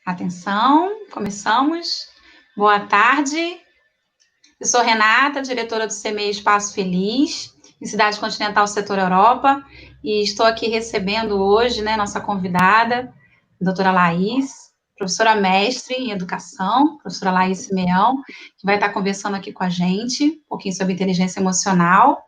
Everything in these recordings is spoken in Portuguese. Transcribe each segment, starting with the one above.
Atenção, começamos. Boa tarde. Eu sou Renata, diretora do CMEI Espaço Feliz, em Cidade Continental, Setor Europa, e estou aqui recebendo hoje, nossa convidada, a doutora Laís, professora mestre em Educação, professora Laís Simeão, que vai estar conversando aqui com a gente, um pouquinho sobre inteligência emocional,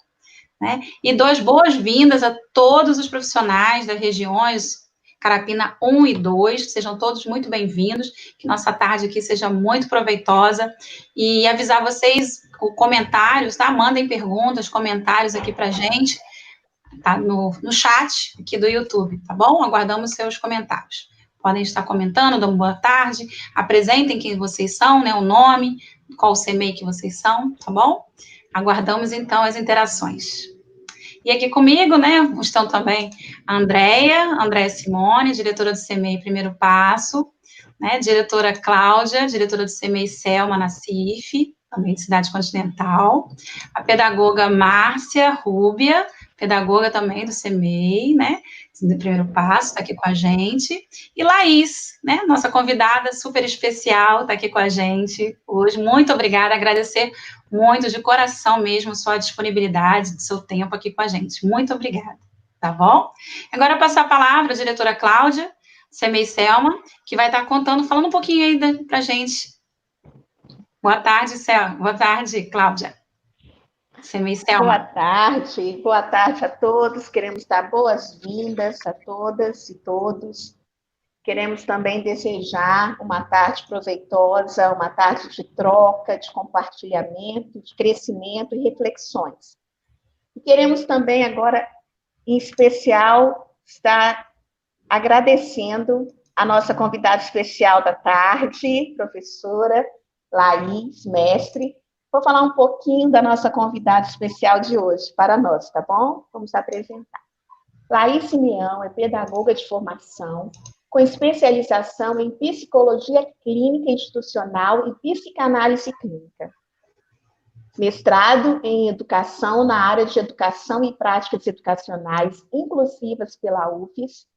E dou boas-vindas a todos os profissionais das regiões Carapina 1 e 2, que sejam todos muito bem-vindos, que nossa tarde aqui seja muito proveitosa, e avisar vocês, comentários, tá? Mandem perguntas, comentários aqui pra gente, tá? No chat aqui do YouTube, tá bom? Aguardamos seus comentários. Podem estar comentando, dando boa tarde, apresentem quem vocês são, o nome, qual o CMEI que vocês são, tá bom? Aguardamos, então, as interações. E aqui comigo, estão também a Andréia Simone, diretora do CMEI Primeiro Passo, diretora Cláudia, diretora do CMEI Selma, na CIF, também de Cidade Continental, a pedagoga Márcia Rúbia, pedagoga também do CMEI, do Primeiro Passo, está aqui com a gente, e Laís, nossa convidada super especial, está aqui com a gente hoje. Muito obrigada, agradecer muito, de coração mesmo, sua disponibilidade, seu tempo aqui com a gente. Muito obrigada, tá bom? Agora eu passo a palavra à diretora Cláudia, CMEI Selma, que vai estar falando um pouquinho aí para a gente. Boa tarde, Selma. Boa tarde, Cláudia. CMEI Selma. Boa tarde a todos. Queremos dar boas-vindas a todas e todos. Queremos também desejar uma tarde proveitosa, uma tarde de troca, de compartilhamento, de crescimento e reflexões. E queremos também agora, em especial, estar agradecendo a nossa convidada especial da tarde, professora Laís, mestre. Vou falar um pouquinho da nossa convidada especial de hoje para nós, tá bom? Vamos apresentar. Laís Simeão é pedagoga de formação, com especialização em psicologia clínica institucional e psicanálise clínica. Mestrado em educação na área de educação e práticas educacionais inclusivas pela UFES.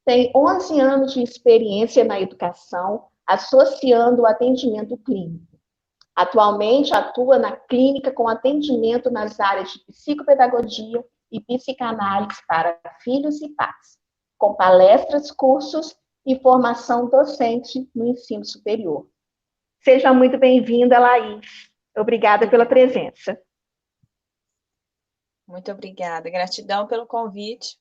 Tem 11 anos de experiência na educação, associando o atendimento clínico. Atualmente atua na clínica com atendimento nas áreas de psicopedagogia e psicanálise para filhos e pais, com palestras, cursos e formação docente no ensino superior. Seja muito bem-vinda, Laís. Obrigada pela presença. Muito obrigada. Gratidão pelo convite.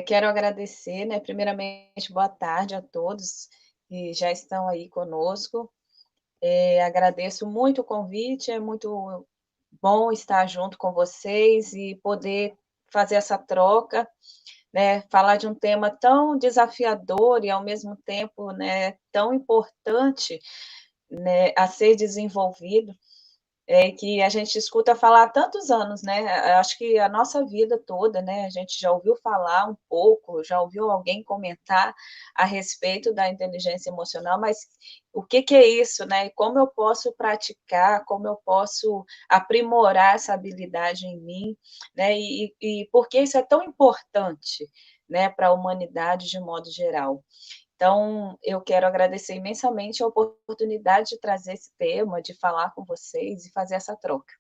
Quero agradecer, primeiramente, boa tarde a todos que já estão aí conosco. Agradeço muito o convite, é muito bom estar junto com vocês e poder fazer essa troca, falar de um tema tão desafiador e, ao mesmo tempo, tão importante, a ser desenvolvido, que a gente escuta falar há tantos anos, Acho que a nossa vida toda, a gente já ouviu falar um pouco, já ouviu alguém comentar a respeito da inteligência emocional, mas o que é isso, E como eu posso praticar, como eu posso aprimorar essa habilidade em mim, E por que isso é tão importante, para a humanidade de modo geral. Então, eu quero agradecer imensamente a oportunidade de trazer esse tema, de falar com vocês e fazer essa troca.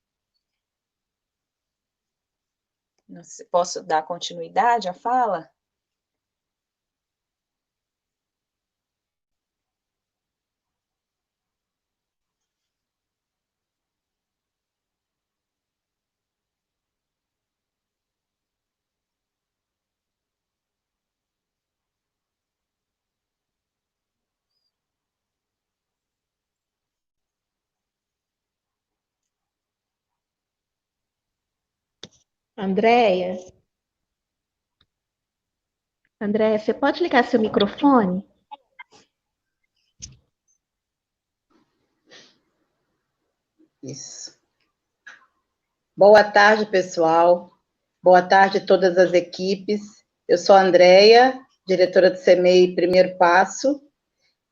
Posso dar continuidade à fala? Andréia, você pode ligar seu microfone? Isso. Boa tarde, pessoal. Boa tarde a todas as equipes. Eu sou a Andréia, diretora do CMEI Primeiro Passo,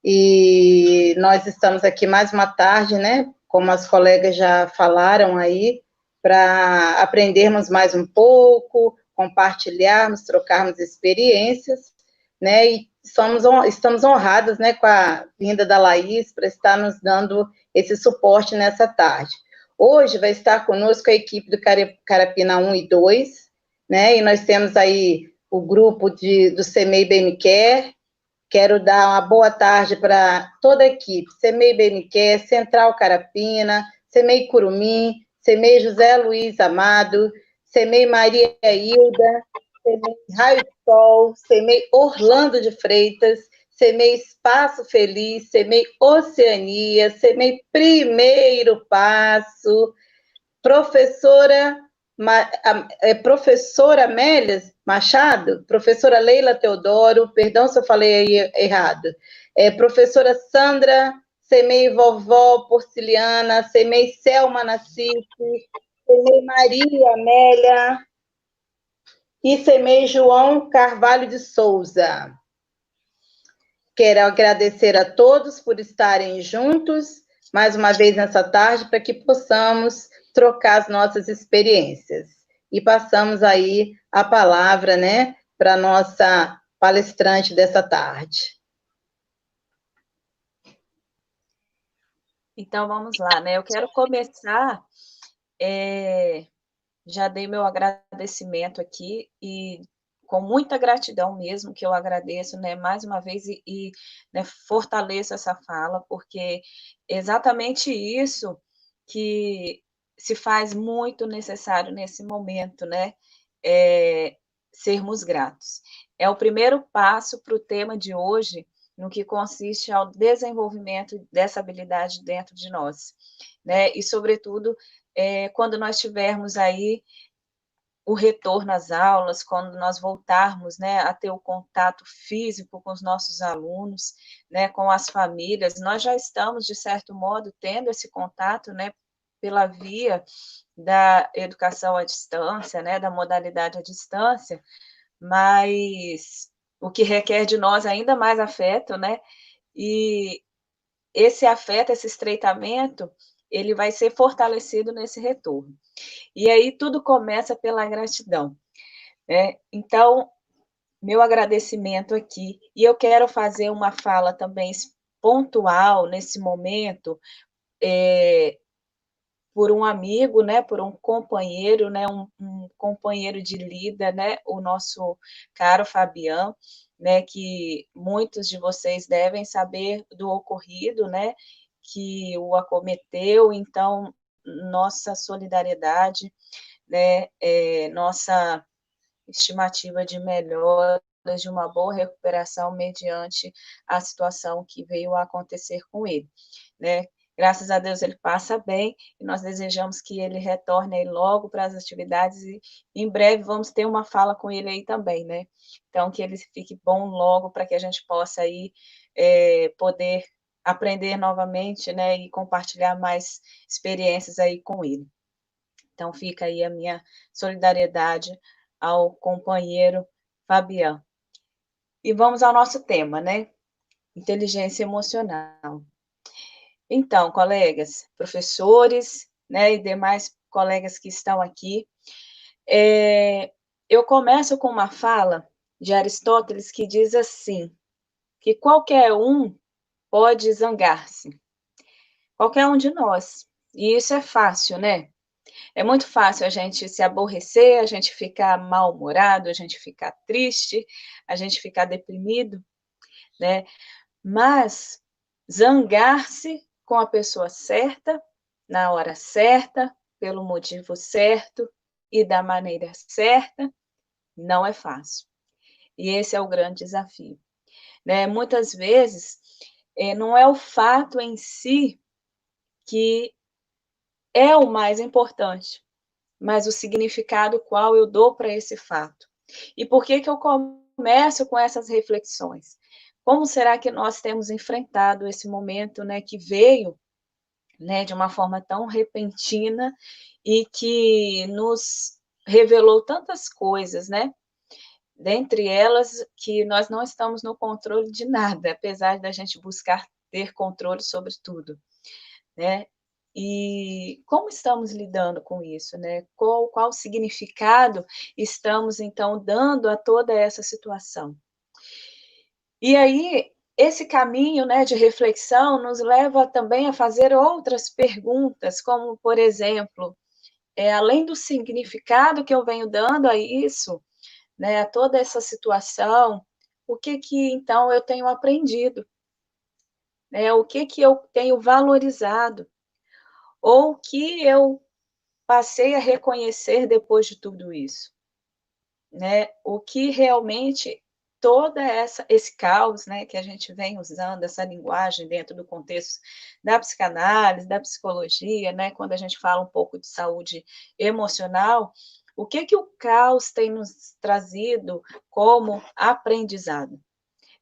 e nós estamos aqui mais uma tarde, como as colegas já falaram aí, para aprendermos mais um pouco, compartilharmos, trocarmos experiências, né? E estamos honradas, né, com a vinda da Laís para estar nos dando esse suporte nessa tarde. Hoje vai estar conosco a equipe do Carapina 1 e 2, né? E nós temos aí o grupo do CEMEI BMQR. Quero dar uma boa tarde para toda a equipe, CEMEI BMQR, Central Carapina, CEMEI Curumim, CEMEI José Luiz Amado, CEMEI Maria Hilda, CEMEI Raio do Sol, CEMEI Orlando de Freitas, CEMEI Espaço Feliz, CEMEI Oceania, CEMEI Primeiro Passo, professora Amélia Machado, professora Leila Teodoro, perdão se eu falei aí errado, professora Sandra, CEMEI Vovó Porciliana, CEMEI Selma Nassif, CEMEI Maria Amélia e CEMEI João Carvalho de Souza. Quero agradecer a todos por estarem juntos, mais uma vez nessa tarde, para que possamos trocar as nossas experiências. E passamos aí a palavra, né, para a nossa palestrante dessa tarde. Então, vamos lá, né? Eu quero começar, já dei meu agradecimento aqui, e com muita gratidão mesmo, que eu agradeço, né, mais uma vez, né, fortaleço essa fala, porque exatamente isso que se faz muito necessário nesse momento, né, sermos gratos. É o primeiro passo para o tema de hoje, no que consiste ao desenvolvimento dessa habilidade dentro de nós, né, e, sobretudo, quando nós tivermos aí o retorno às aulas, quando nós voltarmos, né, a ter o contato físico com os nossos alunos, né, com as famílias, nós já estamos, de certo modo, tendo esse contato, né, pela via da educação à distância, né, da modalidade à distância, mas o que requer de nós ainda mais afeto, né, e esse afeto, esse estreitamento, ele vai ser fortalecido nesse retorno. E aí tudo começa pela gratidão, né? Então, meu agradecimento aqui, e eu quero fazer uma fala também pontual nesse momento, por um amigo, né, por um companheiro, né, um companheiro de lida, né, o nosso caro Fabião, né, que muitos de vocês devem saber do ocorrido, né, que o acometeu. Então, nossa solidariedade, né, nossa estimativa de melhoras, de uma boa recuperação mediante a situação que veio a acontecer com ele, né. Graças a Deus ele passa bem, e nós desejamos que ele retorne aí logo para as atividades, e em breve vamos ter uma fala com ele aí também, né. Então, que ele fique bom logo, para que a gente possa aí, poder aprender novamente, né, e compartilhar mais experiências aí com ele. Então, fica aí a minha solidariedade ao companheiro Fabião. E vamos ao nosso tema, né? Inteligência emocional. Então, colegas, professores, né, e demais colegas que estão aqui, eu começo com uma fala de Aristóteles que diz assim, que qualquer um pode zangar-se, qualquer um de nós, e isso é fácil, né? É muito fácil a gente se aborrecer, a gente ficar mal-humorado, a gente ficar triste, a gente ficar deprimido, né? Mas zangar-se com a pessoa certa, na hora certa, pelo motivo certo e da maneira certa, não é fácil. E esse é o grande desafio, né? Muitas vezes, não é o fato em si que é o mais importante, mas o significado qual eu dou para esse fato. E por que que eu começo com essas reflexões? Como será que nós temos enfrentado esse momento, né, que veio, né, de uma forma tão repentina e que nos revelou tantas coisas, né? Dentre elas, que nós não estamos no controle de nada, apesar da gente buscar ter controle sobre tudo, né? E como estamos lidando com isso, né? Qual significado estamos, então, dando a toda essa situação? E aí, esse caminho, né, de reflexão nos leva também a fazer outras perguntas, como, por exemplo, além do significado que eu venho dando a isso, né, a toda essa situação, o que então eu tenho aprendido, né? O que eu tenho valorizado, ou o que eu passei a reconhecer depois de tudo isso, né? O que realmente toda esse caos, né, que a gente vem usando, essa linguagem dentro do contexto da psicanálise, da psicologia, né, quando a gente fala um pouco de saúde emocional, o que o caos tem nos trazido como aprendizado?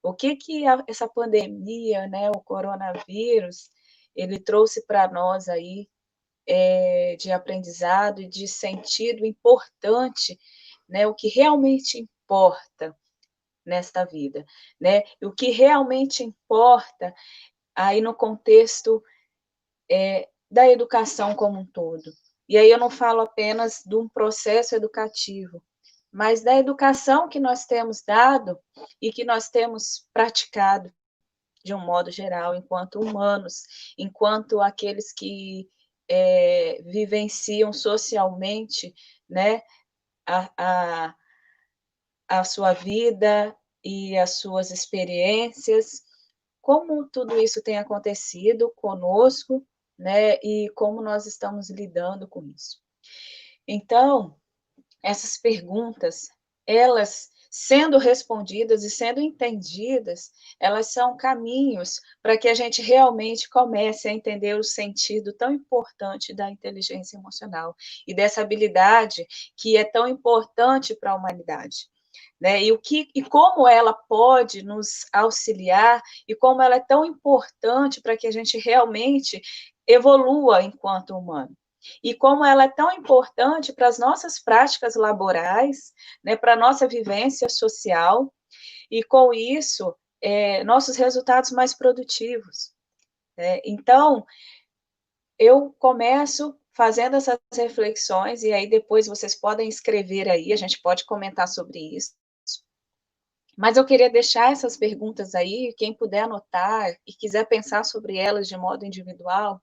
O que essa pandemia, né, o coronavírus, ele trouxe para nós aí de aprendizado e de sentido importante, né, o que realmente importa nesta vida, né? O que realmente importa aí no contexto da educação como um todo. E aí eu não falo apenas de um processo educativo, mas da educação que nós temos dado e que nós temos praticado de um modo geral, enquanto humanos, enquanto aqueles que vivenciam socialmente, né, a, a sua vida e as suas experiências, como tudo isso tem acontecido conosco, né, e como nós estamos lidando com isso. Então, essas perguntas, elas sendo respondidas e sendo entendidas, elas são caminhos para que a gente realmente comece a entender o sentido tão importante da inteligência emocional e dessa habilidade que é tão importante para a humanidade. Né? E como ela pode nos auxiliar e como ela é tão importante para que a gente realmente evolua enquanto humano. E como ela é tão importante para as nossas práticas laborais, né, para a nossa vivência social, e com isso, nossos resultados mais produtivos. Né? Então, eu começo fazendo essas reflexões, e aí depois vocês podem escrever aí, a gente pode comentar sobre isso. Mas eu queria deixar essas perguntas aí, quem puder anotar e quiser pensar sobre elas de modo individual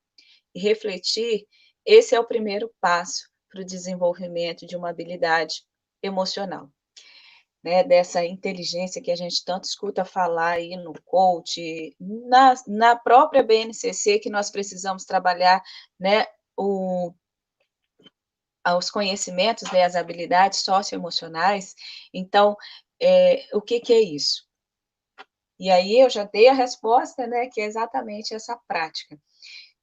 e refletir, esse é o primeiro passo para o desenvolvimento de uma habilidade emocional, né? Dessa inteligência que a gente tanto escuta falar aí no coach, na própria BNCC, que nós precisamos trabalhar, né, os conhecimentos, né, as habilidades socioemocionais. Então, o que é isso? E aí eu já dei a resposta, né, que é exatamente essa prática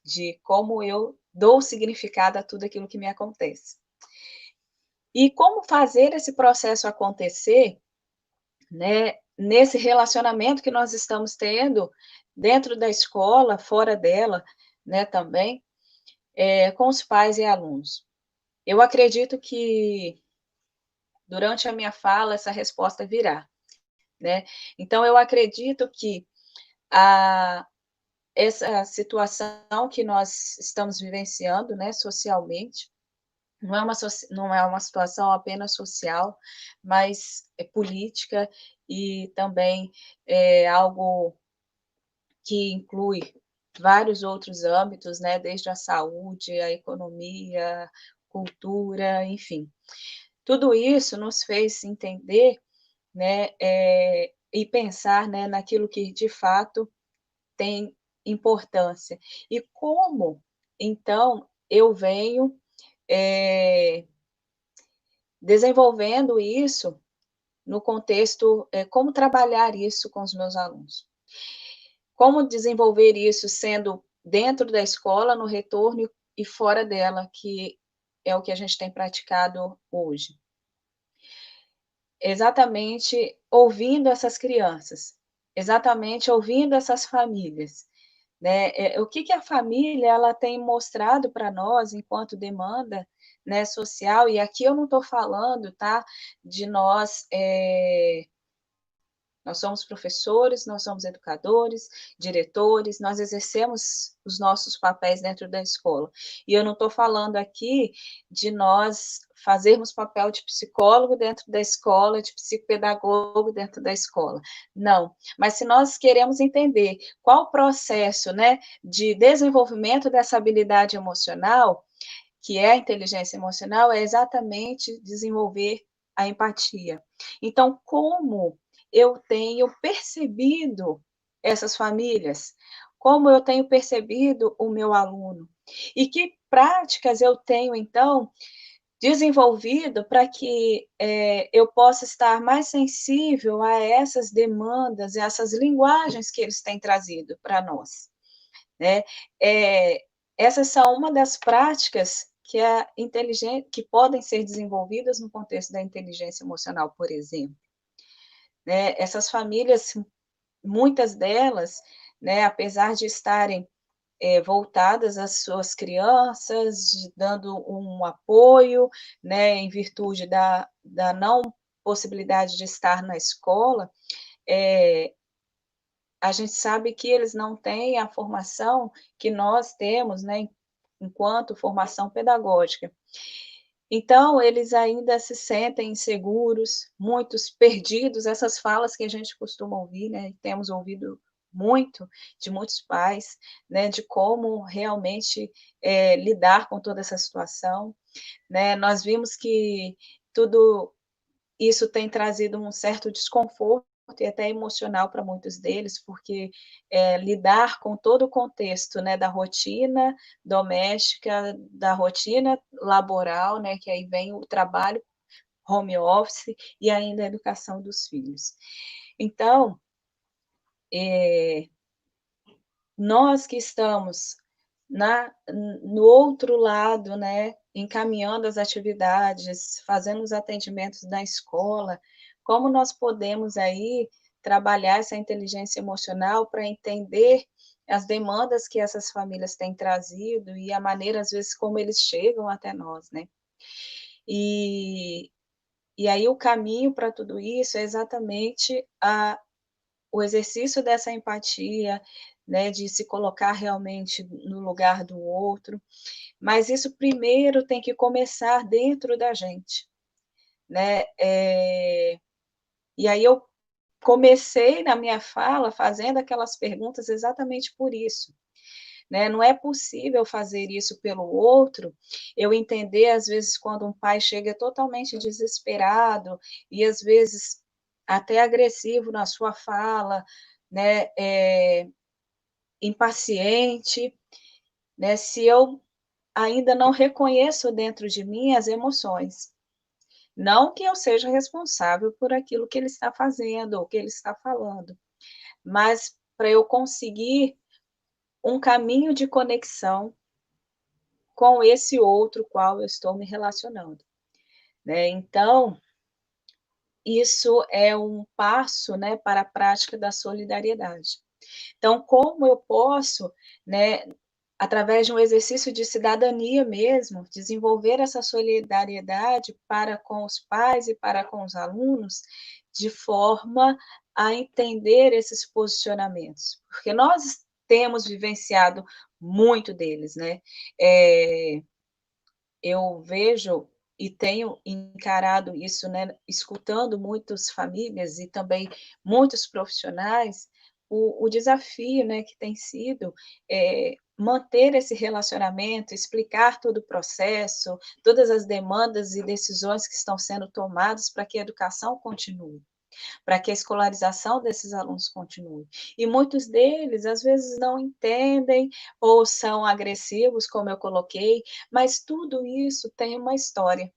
de como eu dou significado a tudo aquilo que me acontece. E como fazer esse processo acontecer, né, nesse relacionamento que nós estamos tendo dentro da escola, fora dela, né, também, com os pais e alunos. Eu acredito que durante a minha fala essa resposta virá, né? Então eu acredito que essa situação que nós estamos vivenciando, né, socialmente, não é uma situação apenas social, mas é política e também é algo que inclui vários outros âmbitos, né, desde a saúde, a economia, cultura, enfim. Tudo isso nos fez entender, né, e pensar, né, naquilo que de fato tem importância. E como, então, eu venho desenvolvendo isso no contexto, como trabalhar isso com os meus alunos. Como desenvolver isso sendo dentro da escola, no retorno e fora dela, que é o que a gente tem praticado hoje. Exatamente ouvindo essas crianças, exatamente ouvindo essas famílias, né? O que a família ela tem mostrado para nós enquanto demanda, né, social, e aqui eu não estou falando, tá, de nós somos professores, nós somos educadores, diretores, nós exercemos os nossos papéis dentro da escola. E eu não estou falando aqui de nós fazermos papel de psicólogo dentro da escola, de psicopedagogo dentro da escola. Não, mas se nós queremos entender qual o processo, né, de desenvolvimento dessa habilidade emocional, que é a inteligência emocional, é exatamente desenvolver a empatia. Então, como eu tenho percebido essas famílias, como eu tenho percebido o meu aluno, e que práticas eu tenho, então, desenvolvido para que eu possa estar mais sensível a essas demandas, a essas linguagens que eles têm trazido para nós, né? Essas são uma das práticas que podem ser desenvolvidas no contexto da inteligência emocional, por exemplo. Né? Essas famílias, muitas delas, né, apesar de estarem voltadas às suas crianças, dando um apoio, né, em virtude da não possibilidade de estar na escola, a gente sabe que eles não têm a formação que nós temos, né, enquanto formação pedagógica. Então, eles ainda se sentem inseguros, muitos perdidos, essas falas que a gente costuma ouvir, né, temos ouvido muito de muitos pais, né, de como realmente lidar com toda essa situação, né, nós vimos que tudo isso tem trazido um certo desconforto e até emocional para muitos deles, porque lidar com todo o contexto, né, da rotina doméstica, da rotina laboral, né, que aí vem o trabalho home office e ainda a educação dos filhos. Então, nós que estamos no outro lado, né, encaminhando as atividades, fazendo os atendimentos da escola, como nós podemos aí trabalhar essa inteligência emocional para entender as demandas que essas famílias têm trazido e a maneira, às vezes, como eles chegam até nós, né? E aí o caminho para tudo isso é exatamente o exercício dessa empatia, né, de se colocar realmente no lugar do outro, mas isso primeiro tem que começar dentro da gente, né? E aí eu comecei na minha fala fazendo aquelas perguntas exatamente por isso, né? Não é possível fazer isso pelo outro, eu entender, às vezes, quando um pai chega totalmente desesperado e, às vezes, até agressivo na sua fala, né? Impaciente, né? Se eu ainda não reconheço dentro de mim as emoções. Não que eu seja responsável por aquilo que ele está fazendo ou que ele está falando, mas para eu conseguir um caminho de conexão com esse outro qual eu estou me relacionando, né? Então, isso é um passo, né, para a prática da solidariedade. Então, como eu posso, né, através de um exercício de cidadania mesmo, desenvolver essa solidariedade para com os pais e para com os alunos, de forma a entender esses posicionamentos, porque nós temos vivenciado muito deles, né? Eu vejo e tenho encarado isso, né, escutando muitas famílias e também muitos profissionais, o desafio, né, que tem sido manter esse relacionamento, explicar todo o processo, todas as demandas e decisões que estão sendo tomadas para que a educação continue, para que a escolarização desses alunos continue. E muitos deles, às vezes, não entendem ou são agressivos, como eu coloquei, mas tudo isso tem uma história,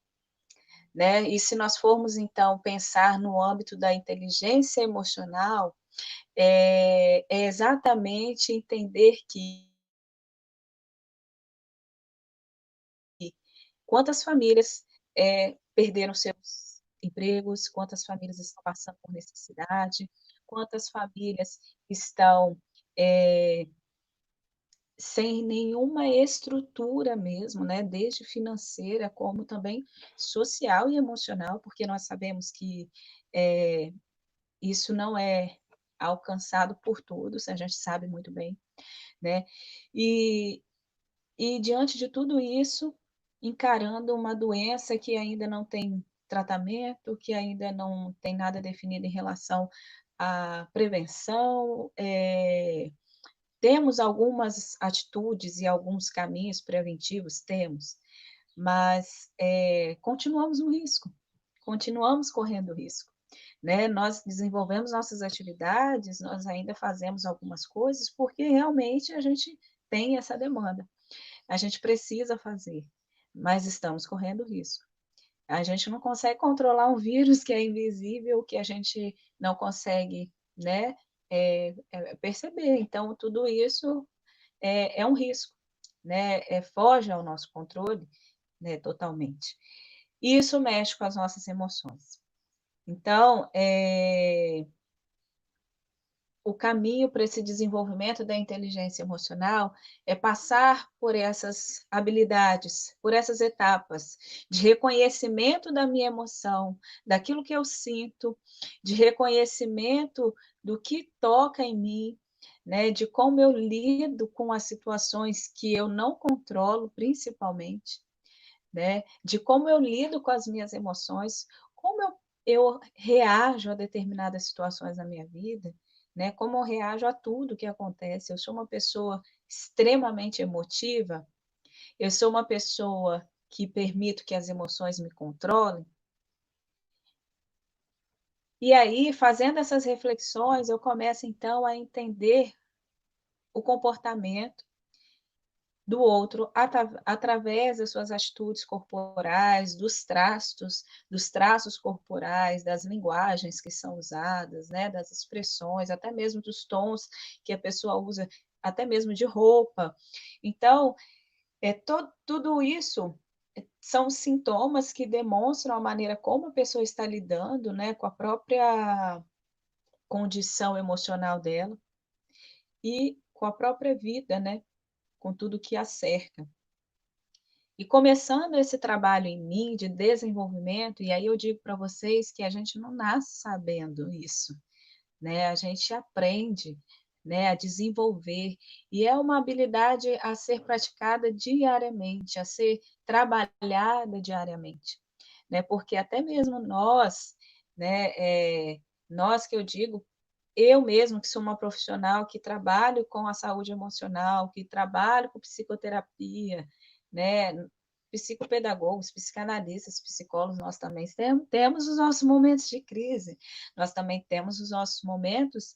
né? E se nós formos, então, pensar no âmbito da inteligência emocional, é exatamente entender que quantas famílias perderam seus empregos, quantas famílias estão passando por necessidade, quantas famílias estão sem nenhuma estrutura mesmo, né, desde financeira como também social e emocional, porque nós sabemos que isso não é alcançado por todos, a gente sabe muito bem, né? E diante de tudo isso, encarando uma doença que ainda não tem tratamento, que ainda não tem nada definido em relação à prevenção. Temos algumas atitudes e alguns caminhos preventivos, temos, mas continuamos no risco, continuamos correndo risco. Né? Nós desenvolvemos nossas atividades, nós ainda fazemos algumas coisas, porque realmente a gente tem essa demanda. A gente precisa fazer, mas estamos correndo risco. A gente não consegue controlar um vírus que é invisível, que a gente não consegue, né, perceber. Então, tudo isso é um risco, né? Foge ao nosso controle, né, totalmente. E isso mexe com as nossas emoções. Então, o caminho para esse desenvolvimento da inteligência emocional é passar por essas habilidades, por essas etapas de reconhecimento da minha emoção, daquilo que eu sinto, de reconhecimento do que toca em mim, né, de como eu lido com as situações que eu não controlo, principalmente, né, de como eu lido com as minhas emoções, como eu reajo a determinadas situações na minha vida, né? Como eu reajo a tudo que acontece. Eu sou uma pessoa extremamente emotiva, eu sou uma pessoa que permito que as emoções me controlem. E aí, fazendo essas reflexões, eu começo então a entender o comportamento do outro através das suas atitudes corporais, dos traços corporais, das linguagens que são usadas, né, das expressões, até mesmo dos tons que a pessoa usa, até mesmo de roupa. Então, tudo isso são sintomas que demonstram a maneira como a pessoa está lidando, né, com a própria condição emocional dela e com a própria vida, né, com tudo que a cerca. E começando esse trabalho em mim de desenvolvimento, e aí eu digo para vocês que a gente não nasce sabendo isso, né? A gente aprende, né, a desenvolver, e é uma habilidade a ser praticada diariamente, a ser trabalhada diariamente, né? Porque até mesmo nós, né, nós que eu digo, eu mesmo que sou uma profissional que trabalho com a saúde emocional, que trabalho com psicoterapia, né, psicopedagogos, psicanalistas, psicólogos, nós também temos os nossos momentos de crise, nós também temos os nossos momentos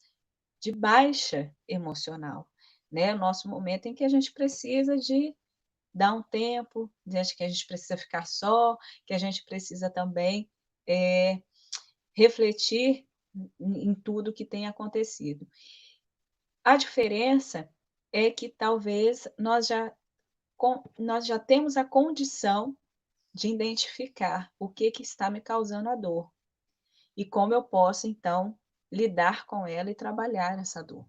de baixa emocional, né? O nosso momento em que a gente precisa de dar um tempo, que a gente precisa ficar só, que a gente precisa também refletir em tudo que tem acontecido. A diferença é que talvez nós já temos a condição de identificar o que está me causando a dor e como eu posso, então, lidar com ela e trabalhar essa dor.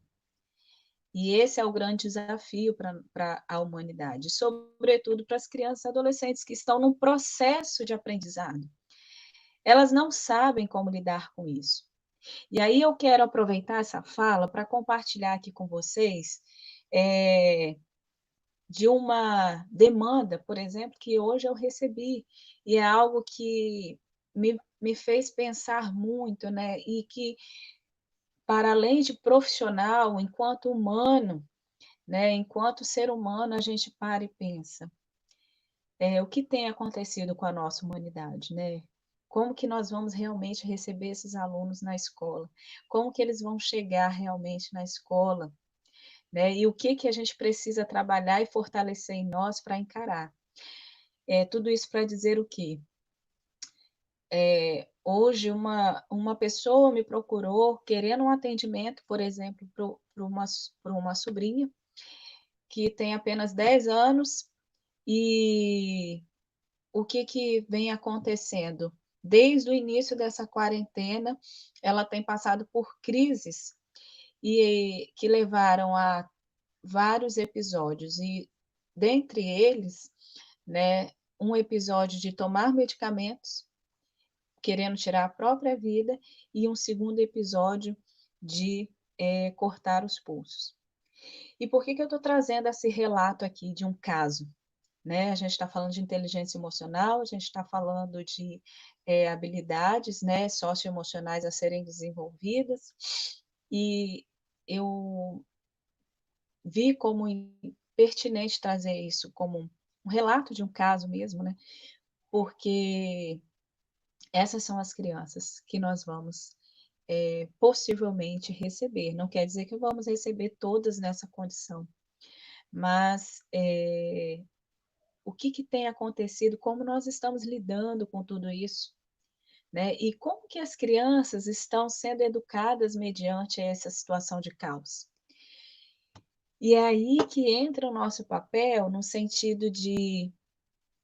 E esse é o grande desafio para a humanidade, sobretudo para as crianças e adolescentes que estão num processo de aprendizado. Elas não sabem como lidar com isso. E aí eu quero aproveitar essa fala para compartilhar aqui com vocês de uma demanda, por exemplo, que hoje eu recebi, e é algo que me fez pensar muito, né? E que, para além de profissional, enquanto humano, né? Enquanto ser humano, a gente para e pensa. O que tem acontecido com a nossa humanidade, né? Como que nós vamos realmente receber esses alunos na escola? Como que eles vão chegar realmente na escola? Né? E o que a gente precisa trabalhar e fortalecer em nós para encarar? Tudo isso para dizer o quê? Hoje, uma pessoa me procurou querendo um atendimento, por exemplo, para uma sobrinha que tem apenas 10 anos e o que vem acontecendo? Desde o início dessa quarentena, ela tem passado por crises e que levaram a vários episódios, e dentre eles, né, um episódio de tomar medicamentos, querendo tirar a própria vida, e um segundo episódio de cortar os pulsos. E por que eu estou trazendo esse relato aqui de um caso? né? A gente está falando de inteligência emocional, a gente está falando de habilidades, né, socioemocionais a serem desenvolvidas, e eu vi como pertinente trazer isso como um relato de um caso mesmo, né? Porque essas são as crianças que nós vamos possivelmente receber. Não quer dizer que vamos receber todas nessa condição, mas o que tem acontecido, como nós estamos lidando com tudo isso, né? E como que as crianças estão sendo educadas mediante essa situação de caos. E é aí que entra o nosso papel no sentido de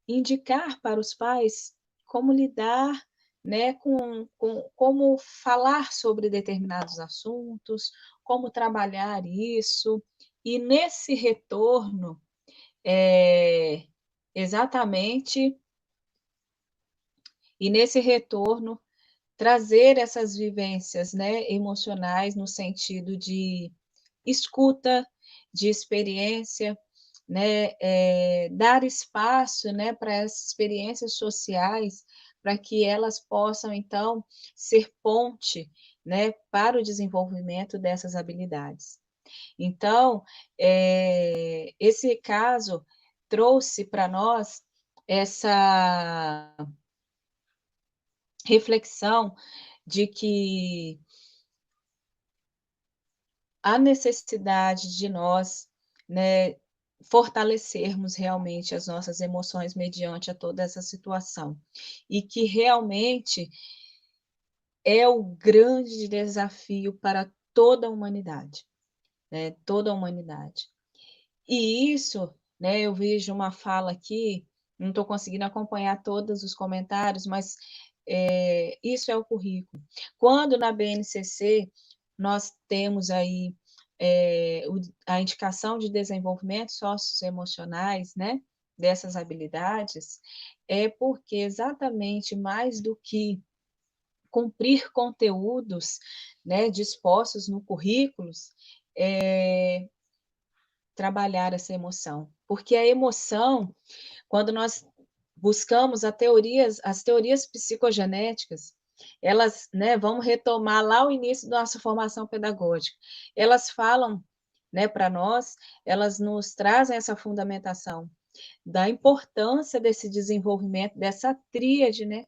indicar para os pais como lidar, né, como falar sobre determinados assuntos, como trabalhar isso, e nesse retorno, exatamente, e nesse retorno, trazer essas vivências, né, emocionais no sentido de escuta, de experiência, né, dar espaço, né, para essas experiências sociais, para que elas possam, então, ser ponte, né, para o desenvolvimento dessas habilidades. Então, esse caso trouxe para nós essa reflexão de que a necessidade de nós, né, fortalecermos realmente as nossas emoções mediante a toda essa situação. E que realmente é o grande desafio para toda a humanidade, né? Toda a humanidade. E isso, né, eu vejo uma fala aqui, não estou conseguindo acompanhar todos os comentários, mas isso é o currículo. Quando na BNCC nós temos aí a indicação de desenvolvimento socioemocionais, né, dessas habilidades, é porque exatamente mais do que cumprir conteúdos, né, dispostos no currículo, trabalhar essa emoção. Porque a emoção, quando nós buscamos as teorias psicogenéticas, elas, né, vamos retomar lá o início da nossa formação pedagógica. Elas falam, né, para nós, elas nos trazem essa fundamentação da importância desse desenvolvimento, dessa tríade, né,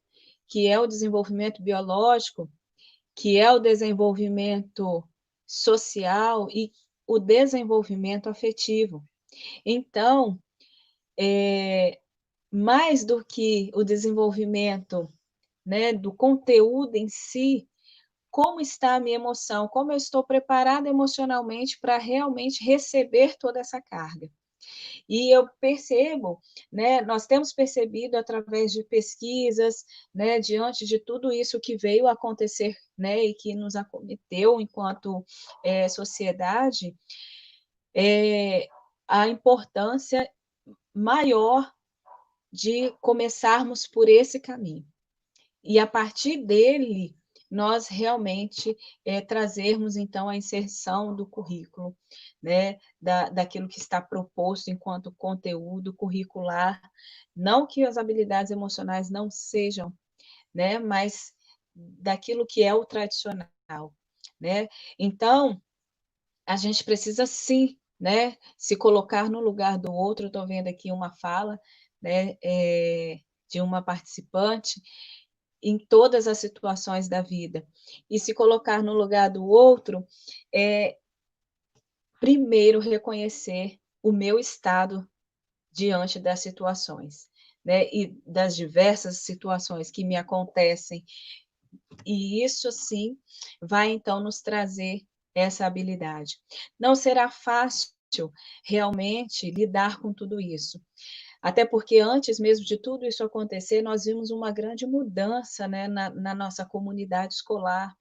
que é o desenvolvimento biológico, que é o desenvolvimento social e o desenvolvimento afetivo. Então, mais do que o desenvolvimento, né, do conteúdo em si, como está a minha emoção, como eu estou preparada emocionalmente para realmente receber toda essa carga. E eu percebo, né, nós temos percebido através de pesquisas, né, diante de tudo isso que veio acontecer, né, e que nos acometeu enquanto sociedade, a importância maior de começarmos por esse caminho. E a partir dele, nós realmente trazermos, então, a inserção do currículo, né, daquilo que está proposto enquanto conteúdo curricular, não que as habilidades emocionais não sejam, né, mas daquilo que é o tradicional, né? Então, a gente precisa sim, né, se colocar no lugar do outro. Estou vendo aqui uma fala, né, de uma participante, em todas as situações da vida. E se colocar no lugar do outro é, primeiro, reconhecer o meu estado diante das situações, né, e das diversas situações que me acontecem. E isso, sim, vai, então, nos trazer essa habilidade. Não será fácil, realmente, lidar com tudo isso. Até porque antes mesmo de tudo isso acontecer, nós vimos uma grande mudança, né, na nossa comunidade escolar.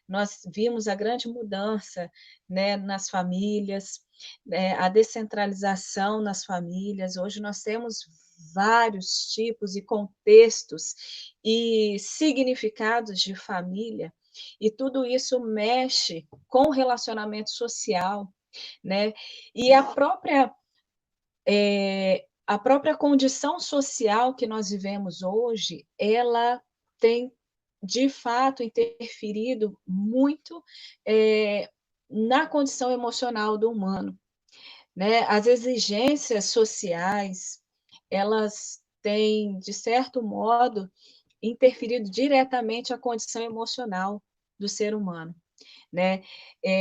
Nós vimos a grande mudança, né, nas famílias, a descentralização nas famílias. Hoje nós temos vários tipos e contextos e significados de família, e tudo isso mexe com o relacionamento social, né? E a própria a própria condição social que nós vivemos hoje, ela tem, de fato, interferido muito na condição emocional do humano, né? As exigências sociais, elas têm, de certo modo, interferido diretamente a condição emocional do ser humano, né?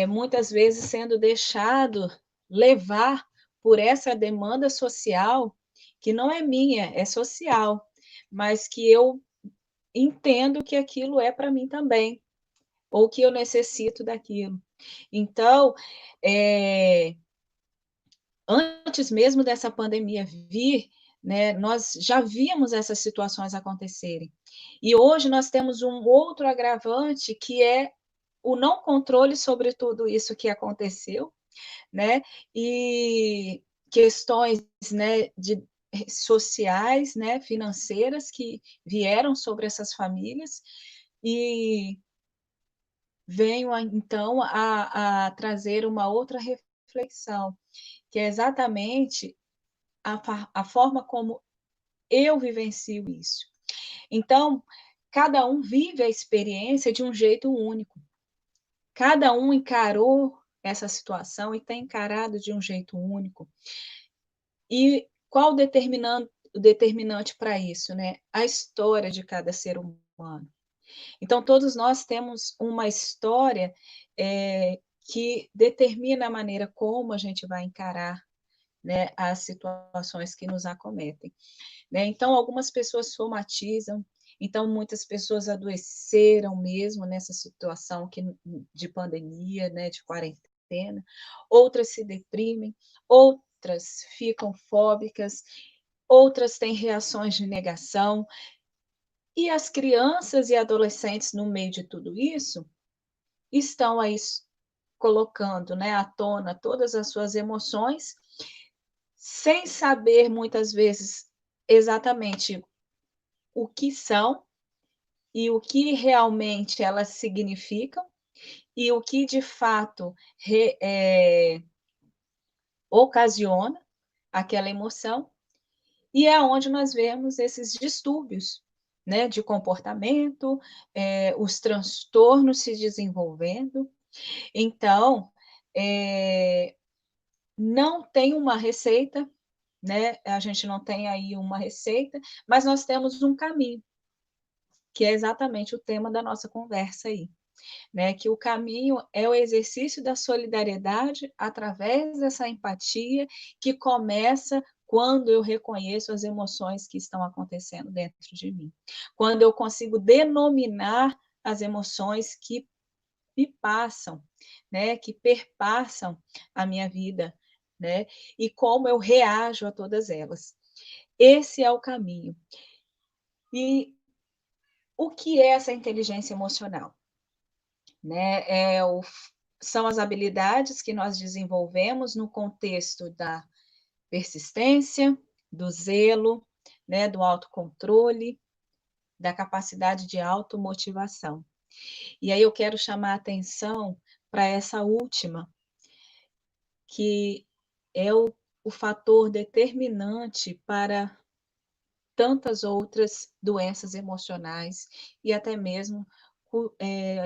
Muitas vezes sendo deixado levar por essa demanda social, que não é minha, é social, mas que eu entendo que aquilo é para mim também, ou que eu necessito daquilo. Então, antes mesmo dessa pandemia vir, né, nós já víamos essas situações acontecerem. E hoje nós temos um outro agravante, que é o não controle sobre tudo isso que aconteceu, né, e questões, né, sociais, né, financeiras que vieram sobre essas famílias, e venho então trazer uma outra reflexão, que é exatamente a forma como eu vivencio isso. Então, cada um vive a experiência de um jeito único. Cada um encarou essa situação e tem encarado de um jeito único. E qual o determinante para isso, né? A história de cada ser humano. Então, todos nós temos uma história que determina a maneira como a gente vai encarar, né, as situações que nos acometem, né? Então, algumas pessoas somatizam, então muitas pessoas adoeceram mesmo nessa situação de pandemia, né, de quarentena, outras se deprimem, outras ficam fóbicas, outras têm reações de negação, e as crianças e adolescentes, no meio de tudo isso, estão aí colocando, né, à tona todas as suas emoções, sem saber, muitas vezes, exatamente o que são e o que realmente elas significam e o que, de fato, ocasiona aquela emoção, e é onde nós vemos esses distúrbios, né, de comportamento, os transtornos se desenvolvendo. Então, não tem uma receita, né? A gente não tem aí uma receita, mas nós temos um caminho, que é exatamente o tema da nossa conversa aí, né? Que o caminho é o exercício da solidariedade através dessa empatia que começa quando eu reconheço as emoções que estão acontecendo dentro de mim, quando eu consigo denominar as emoções que me passam, né? Que perpassam a minha vida, né? E como eu reajo a todas elas. Esse é o caminho. E o que é essa inteligência emocional? Né? São as habilidades que nós desenvolvemos no contexto da persistência, do zelo, né? Do autocontrole, da capacidade de automotivação. E aí eu quero chamar a atenção para essa última, que é o fator determinante para tantas outras doenças emocionais e até mesmo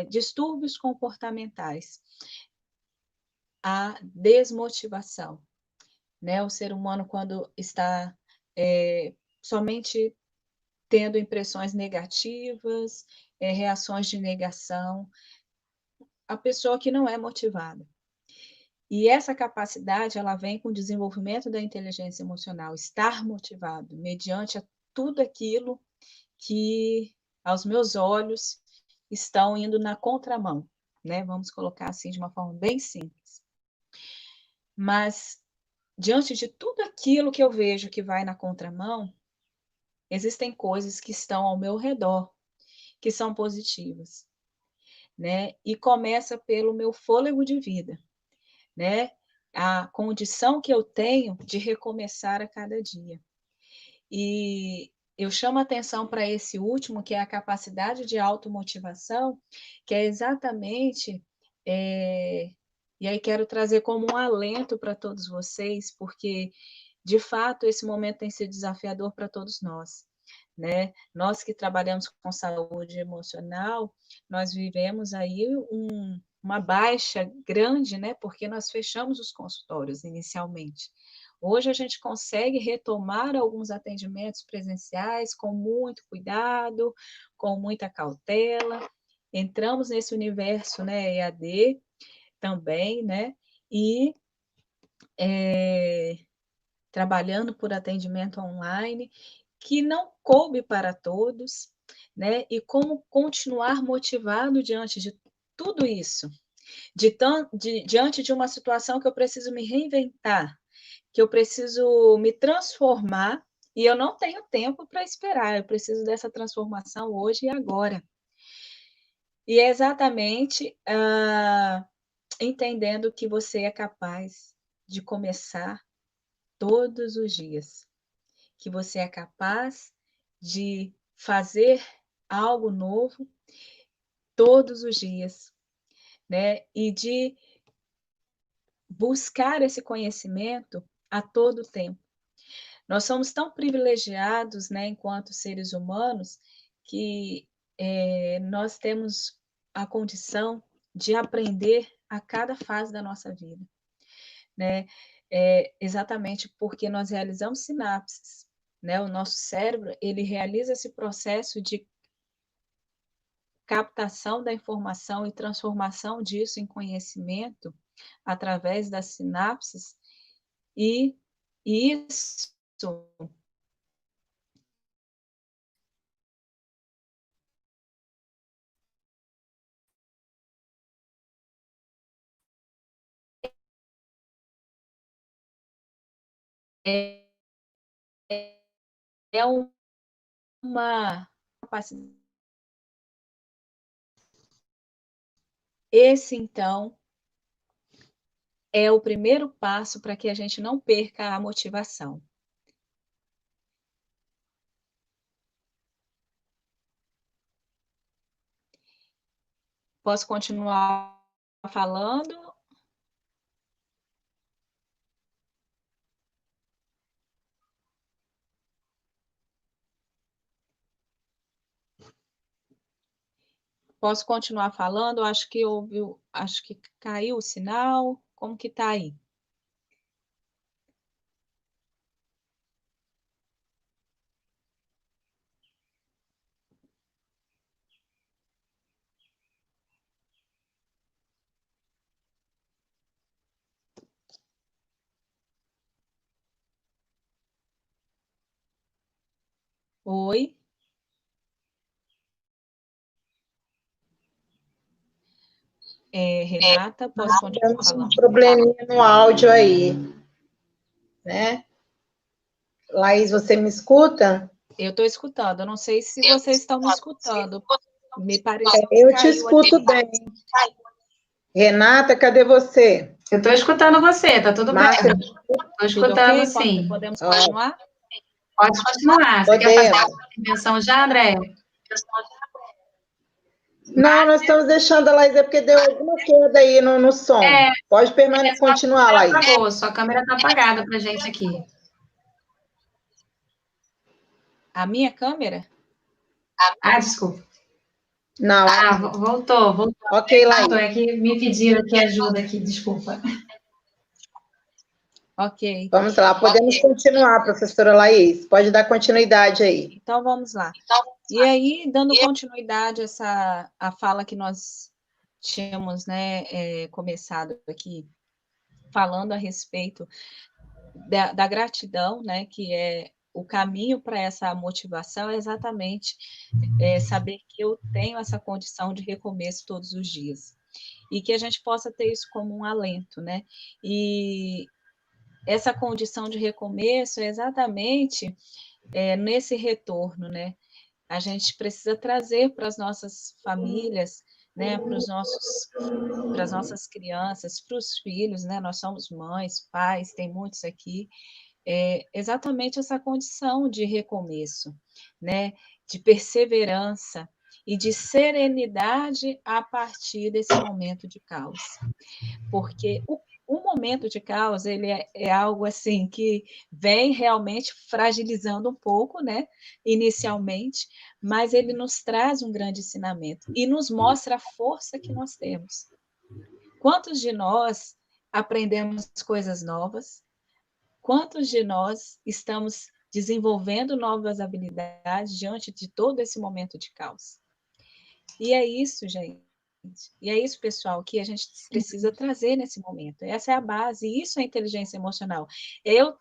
distúrbios comportamentais. A desmotivação, né? O ser humano, quando está somente tendo impressões negativas, reações de negação, a pessoa que não é motivada. E essa capacidade, ela vem com o desenvolvimento da inteligência emocional, estar motivado, mediante tudo aquilo que, aos meus olhos, estão indo na contramão, né? Vamos colocar assim de uma forma bem simples. Mas, diante de tudo aquilo que eu vejo que vai na contramão, existem coisas que estão ao meu redor, que são positivas, né? E começa pelo meu fôlego de vida, né? A condição que eu tenho de recomeçar a cada dia. E eu chamo a atenção para esse último, que é a capacidade de automotivação, que é exatamente, e aí quero trazer como um alento para todos vocês, porque de fato, esse momento tem sido desafiador para todos nós, né? Nós que trabalhamos com saúde emocional, nós vivemos aí uma baixa grande, né? Porque nós fechamos os consultórios inicialmente. Hoje a gente consegue retomar alguns atendimentos presenciais com muito cuidado, com muita cautela. Entramos nesse universo, né, EAD também, né? E trabalhando por atendimento online, que não coube para todos, né? E como continuar motivado diante de tudo isso, diante de uma situação que eu preciso me reinventar, que eu preciso me transformar, e eu não tenho tempo para esperar, eu preciso dessa transformação hoje e agora. E é exatamente entendendo que você é capaz de começar todos os dias, que você é capaz de fazer algo novo todos os dias, né? E de buscar esse conhecimento a todo tempo. Nós somos tão privilegiados, né, enquanto seres humanos, que nós temos a condição de aprender a cada fase da nossa vida, né? Exatamente porque nós realizamos sinapses, né? O nosso cérebro, ele realiza esse processo de captação da informação e transformação disso em conhecimento através das sinapses, e isso é uma capacidade. Esse, então, é o primeiro passo para que a gente não perca a motivação. Posso continuar falando? Posso continuar falando? Acho que caiu o sinal. Como que está aí? Oi? Renata, posso continuar falando? Temos um probleminha no áudio aí, né? Laís, você me escuta? Eu estou escutando, eu não sei se vocês estão me escutando. Me parece que eu te escuto bem. Renata, cadê você? Eu estou escutando você, tá tudo bem. Estou escutando, sim. Podemos continuar? Pode continuar. Você quer fazer a intervenção já, Andréia? Não, nós estamos deixando a Laís, porque deu alguma queda aí no som. Pode continuar, Laís. Acabou, sua câmera está apagada para a gente aqui. A minha câmera? Desculpa. Não. Voltou. Ok, Laís. É que me pediram aqui ajuda aqui, desculpa. Ok. Vamos lá, podemos continuar, professora Laís. Pode dar continuidade aí. Então, vamos lá. E aí, dando continuidade à fala que nós tínhamos, né, começado aqui, falando a respeito da gratidão, né, que é o caminho para essa motivação, é exatamente saber que eu tenho essa condição de recomeço todos os dias. E que a gente possa ter isso como um alento, né? E essa condição de recomeço é exatamente nesse retorno, né? A gente precisa trazer para as nossas famílias, né, para as nossas crianças, para os filhos, né? Nós somos mães, pais, tem muitos aqui, exatamente essa condição de recomeço, né? De perseverança e de serenidade a partir desse momento de caos. Porque o momento de caos, ele é algo assim que vem realmente fragilizando um pouco, né, inicialmente, mas ele nos traz um grande ensinamento e nos mostra a força que nós temos. Quantos de nós aprendemos coisas novas? Quantos de nós estamos desenvolvendo novas habilidades diante de todo esse momento de caos? E é isso, gente. E é isso, pessoal, que a gente precisa trazer nesse momento. Essa é a base, e isso é inteligência emocional. Eu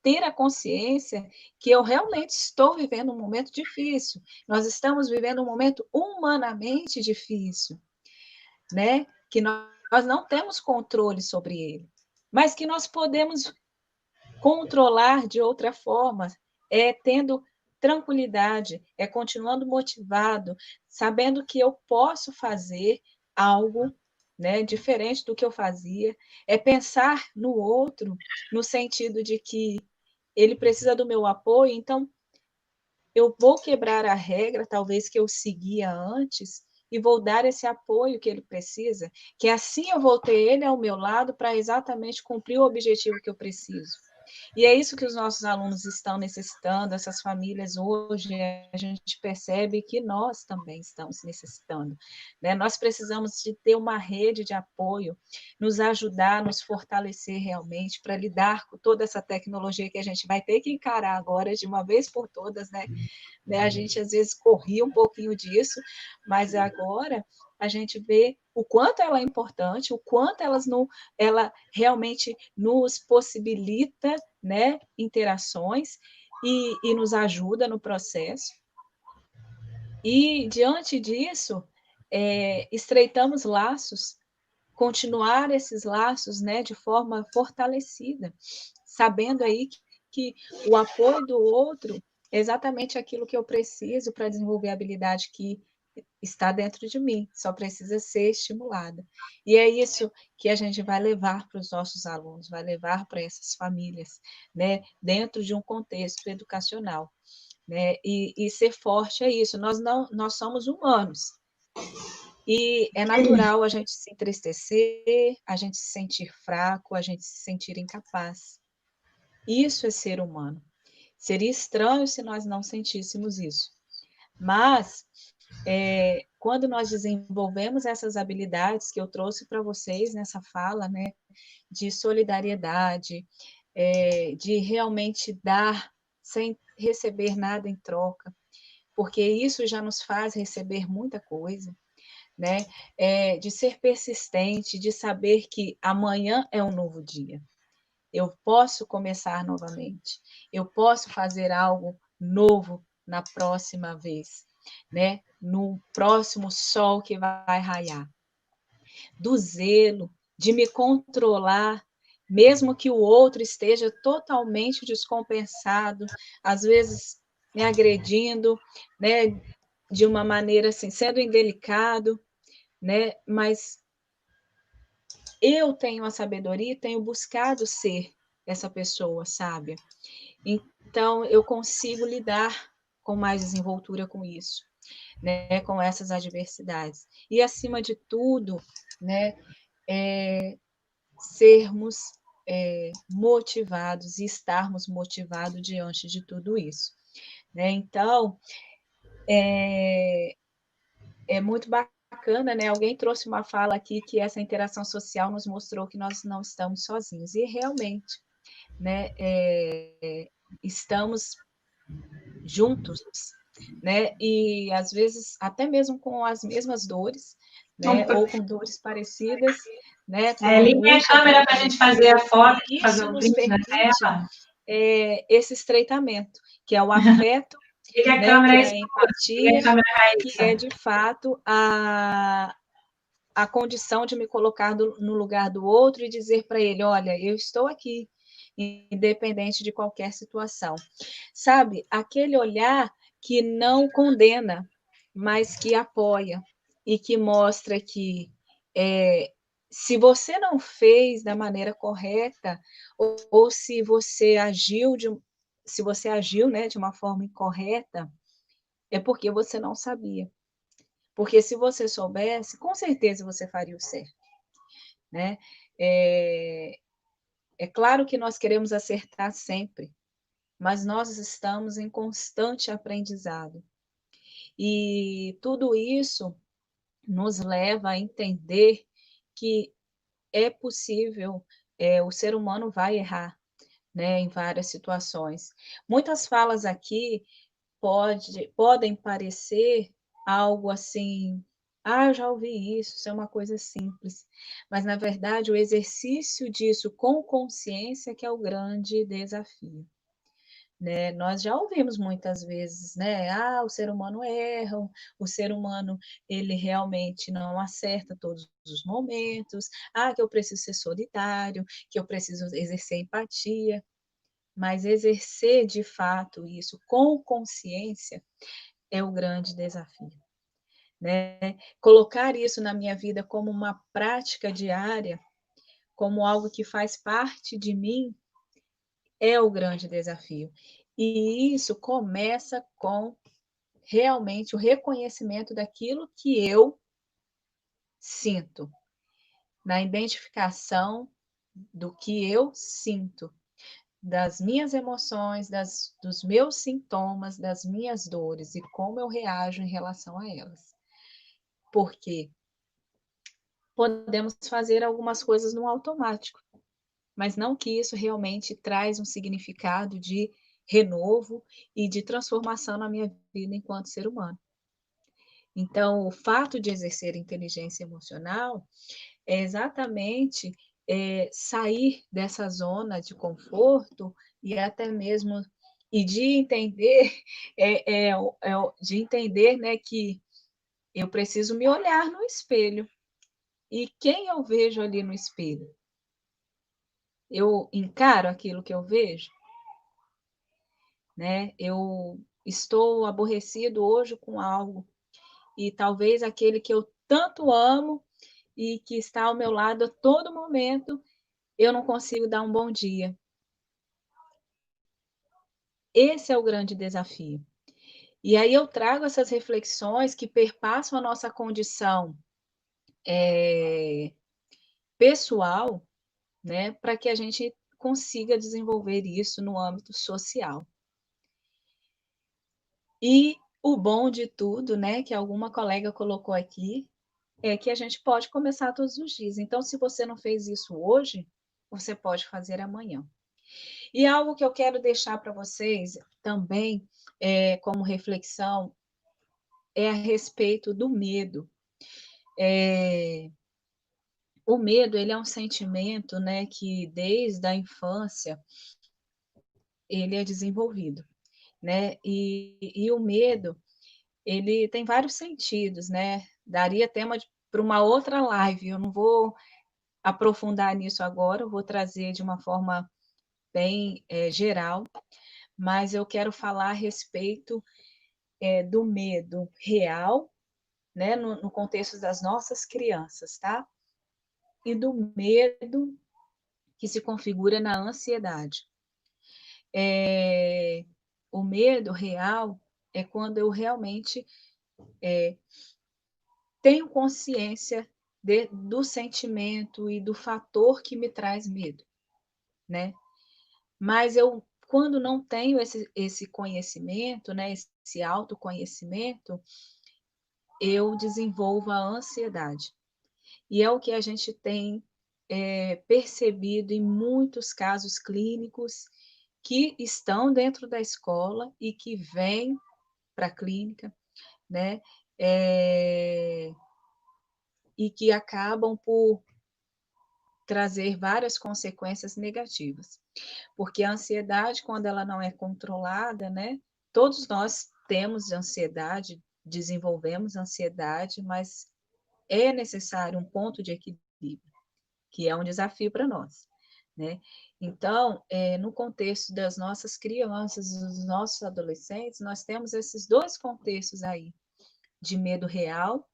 ter a consciência que eu realmente estou vivendo um momento difícil. Nós estamos vivendo um momento humanamente difícil, né? Que nós não temos controle sobre ele, mas que nós podemos controlar de outra forma, tendo tranquilidade, continuando motivado, sabendo que eu posso fazer algo, né, diferente do que eu fazia, pensar no outro, no sentido de que ele precisa do meu apoio, então eu vou quebrar a regra, talvez que eu seguia antes, e vou dar esse apoio que ele precisa, que assim eu vou ter ele ao meu lado para exatamente cumprir o objetivo que eu preciso. E é isso que os nossos alunos estão necessitando, essas famílias hoje, a gente percebe que nós também estamos necessitando, né? Nós precisamos de ter uma rede de apoio, nos ajudar, nos fortalecer realmente para lidar com toda essa tecnologia que a gente vai ter que encarar agora de uma vez por todas, né? A gente às vezes corria um pouquinho disso, mas agora a gente vê o quanto ela é importante, o quanto ela realmente nos possibilita, né, interações e nos ajuda no processo. E, diante disso, estreitamos laços, continuar esses laços, né, de forma fortalecida, sabendo aí que o apoio do outro é exatamente aquilo que eu preciso para desenvolver a habilidade que está dentro de mim, só precisa ser estimulada. E é isso que a gente vai levar para os nossos alunos, vai levar para essas famílias, né, dentro de um contexto educacional, né? E ser forte é isso. Nós somos humanos. E é natural a gente se entristecer, a gente se sentir fraco, a gente se sentir incapaz. Isso é ser humano. Seria estranho se nós não sentíssemos isso. Mas, quando nós desenvolvemos essas habilidades que eu trouxe para vocês nessa fala, né, de solidariedade, de realmente dar sem receber nada em troca, porque isso já nos faz receber muita coisa, né? De ser persistente, de saber que amanhã é um novo dia. Eu posso começar novamente, eu posso fazer algo novo na próxima vez, né? No próximo sol que vai raiar. Do zelo, de me controlar, mesmo que o outro esteja totalmente descompensado, às vezes me agredindo, né? De uma maneira assim, sendo indelicado, né? Mas eu tenho a sabedoria e tenho buscado ser essa pessoa sábia. Então, eu consigo lidar com mais desenvoltura com isso, né? Com essas adversidades. E, acima de tudo, né? Sermos motivados e estarmos motivados diante de tudo isso, né? Então, é muito bacana, né? Alguém trouxe uma fala aqui que essa interação social nos mostrou que nós não estamos sozinhos. E realmente, né? Estamos juntos, né? E às vezes até mesmo com as mesmas dores, né? Ou com dores parecidas, né? Liga a câmera para a gente fazer a foto, fazer o print da tela. Esse estreitamento, que é o afeto, Liga a né, câmera, que é a empatia, que é de fato a condição de me colocar no lugar do outro e dizer para ele, olha, eu estou aqui, independente de qualquer situação. Sabe, aquele olhar que não condena, mas que apoia e que mostra que se você não fez da maneira correta, ou se você agiu né, de uma forma incorreta, é porque você não sabia. Porque se você soubesse, com certeza você faria o certo, né? É claro que nós queremos acertar sempre, mas nós estamos em constante aprendizado. E tudo isso nos leva a entender que é possível, o ser humano vai errar, né, em várias situações. Muitas falas aqui podem parecer algo assim, eu já ouvi isso é uma coisa simples, mas na verdade o exercício disso com consciência que é o grande desafio. Né? Nós já ouvimos muitas vezes, né? O ser humano erra, o ser humano ele realmente não acerta todos os momentos, que eu preciso ser solidário, que eu preciso exercer empatia, mas exercer de fato isso com consciência é o grande desafio. Né? Colocar isso na minha vida como uma prática diária, como algo que faz parte de mim, é o grande desafio. E isso começa com realmente o reconhecimento daquilo que eu sinto, na identificação do que eu sinto, das minhas emoções, dos meus sintomas, das minhas dores e como eu reajo em relação a elas. Porque podemos fazer algumas coisas no automático, mas não que isso realmente traz um significado de renovo e de transformação na minha vida enquanto ser humano. Então, o fato de exercer inteligência emocional é exatamente sair dessa zona de conforto e até mesmo de entender de entender, né, que eu preciso me olhar no espelho. E quem eu vejo ali no espelho? Eu encaro aquilo que eu vejo? Né? Eu estou aborrecido hoje com algo e talvez aquele que eu tanto amo e que está ao meu lado a todo momento, eu não consigo dar um bom dia. Esse é o grande desafio. E aí eu trago essas reflexões que perpassam a nossa condição pessoal, né, para que a gente consiga desenvolver isso no âmbito social. E o bom de tudo, né, que alguma colega colocou aqui, é que a gente pode começar todos os dias. Então, se você não fez isso hoje, você pode fazer amanhã. E algo que eu quero deixar para vocês também, como reflexão, é a respeito do medo. O medo, ele é um sentimento, né, que desde a infância ele é desenvolvido, né? E o medo, ele tem vários sentidos, né? Daria tema para uma outra live. Eu não vou aprofundar nisso agora, eu vou trazer de uma forma bem geral, mas eu quero falar a respeito do medo real, né, no contexto das nossas crianças, tá? E do medo que se configura na ansiedade. O medo real é quando eu realmente tenho consciência do sentimento e do fator que me traz medo, né? Mas eu, quando não tenho esse conhecimento, né, esse autoconhecimento, eu desenvolvo a ansiedade. E é o que a gente tem percebido em muitos casos clínicos que estão dentro da escola e que vêm para a clínica, né? E que acabam por trazer várias consequências negativas. Porque a ansiedade, quando ela não é controlada, né? Todos nós temos ansiedade, desenvolvemos ansiedade, mas é necessário um ponto de equilíbrio, que é um desafio para nós, né? Então, no contexto das nossas crianças, dos nossos adolescentes, nós temos esses dois contextos aí, de medo real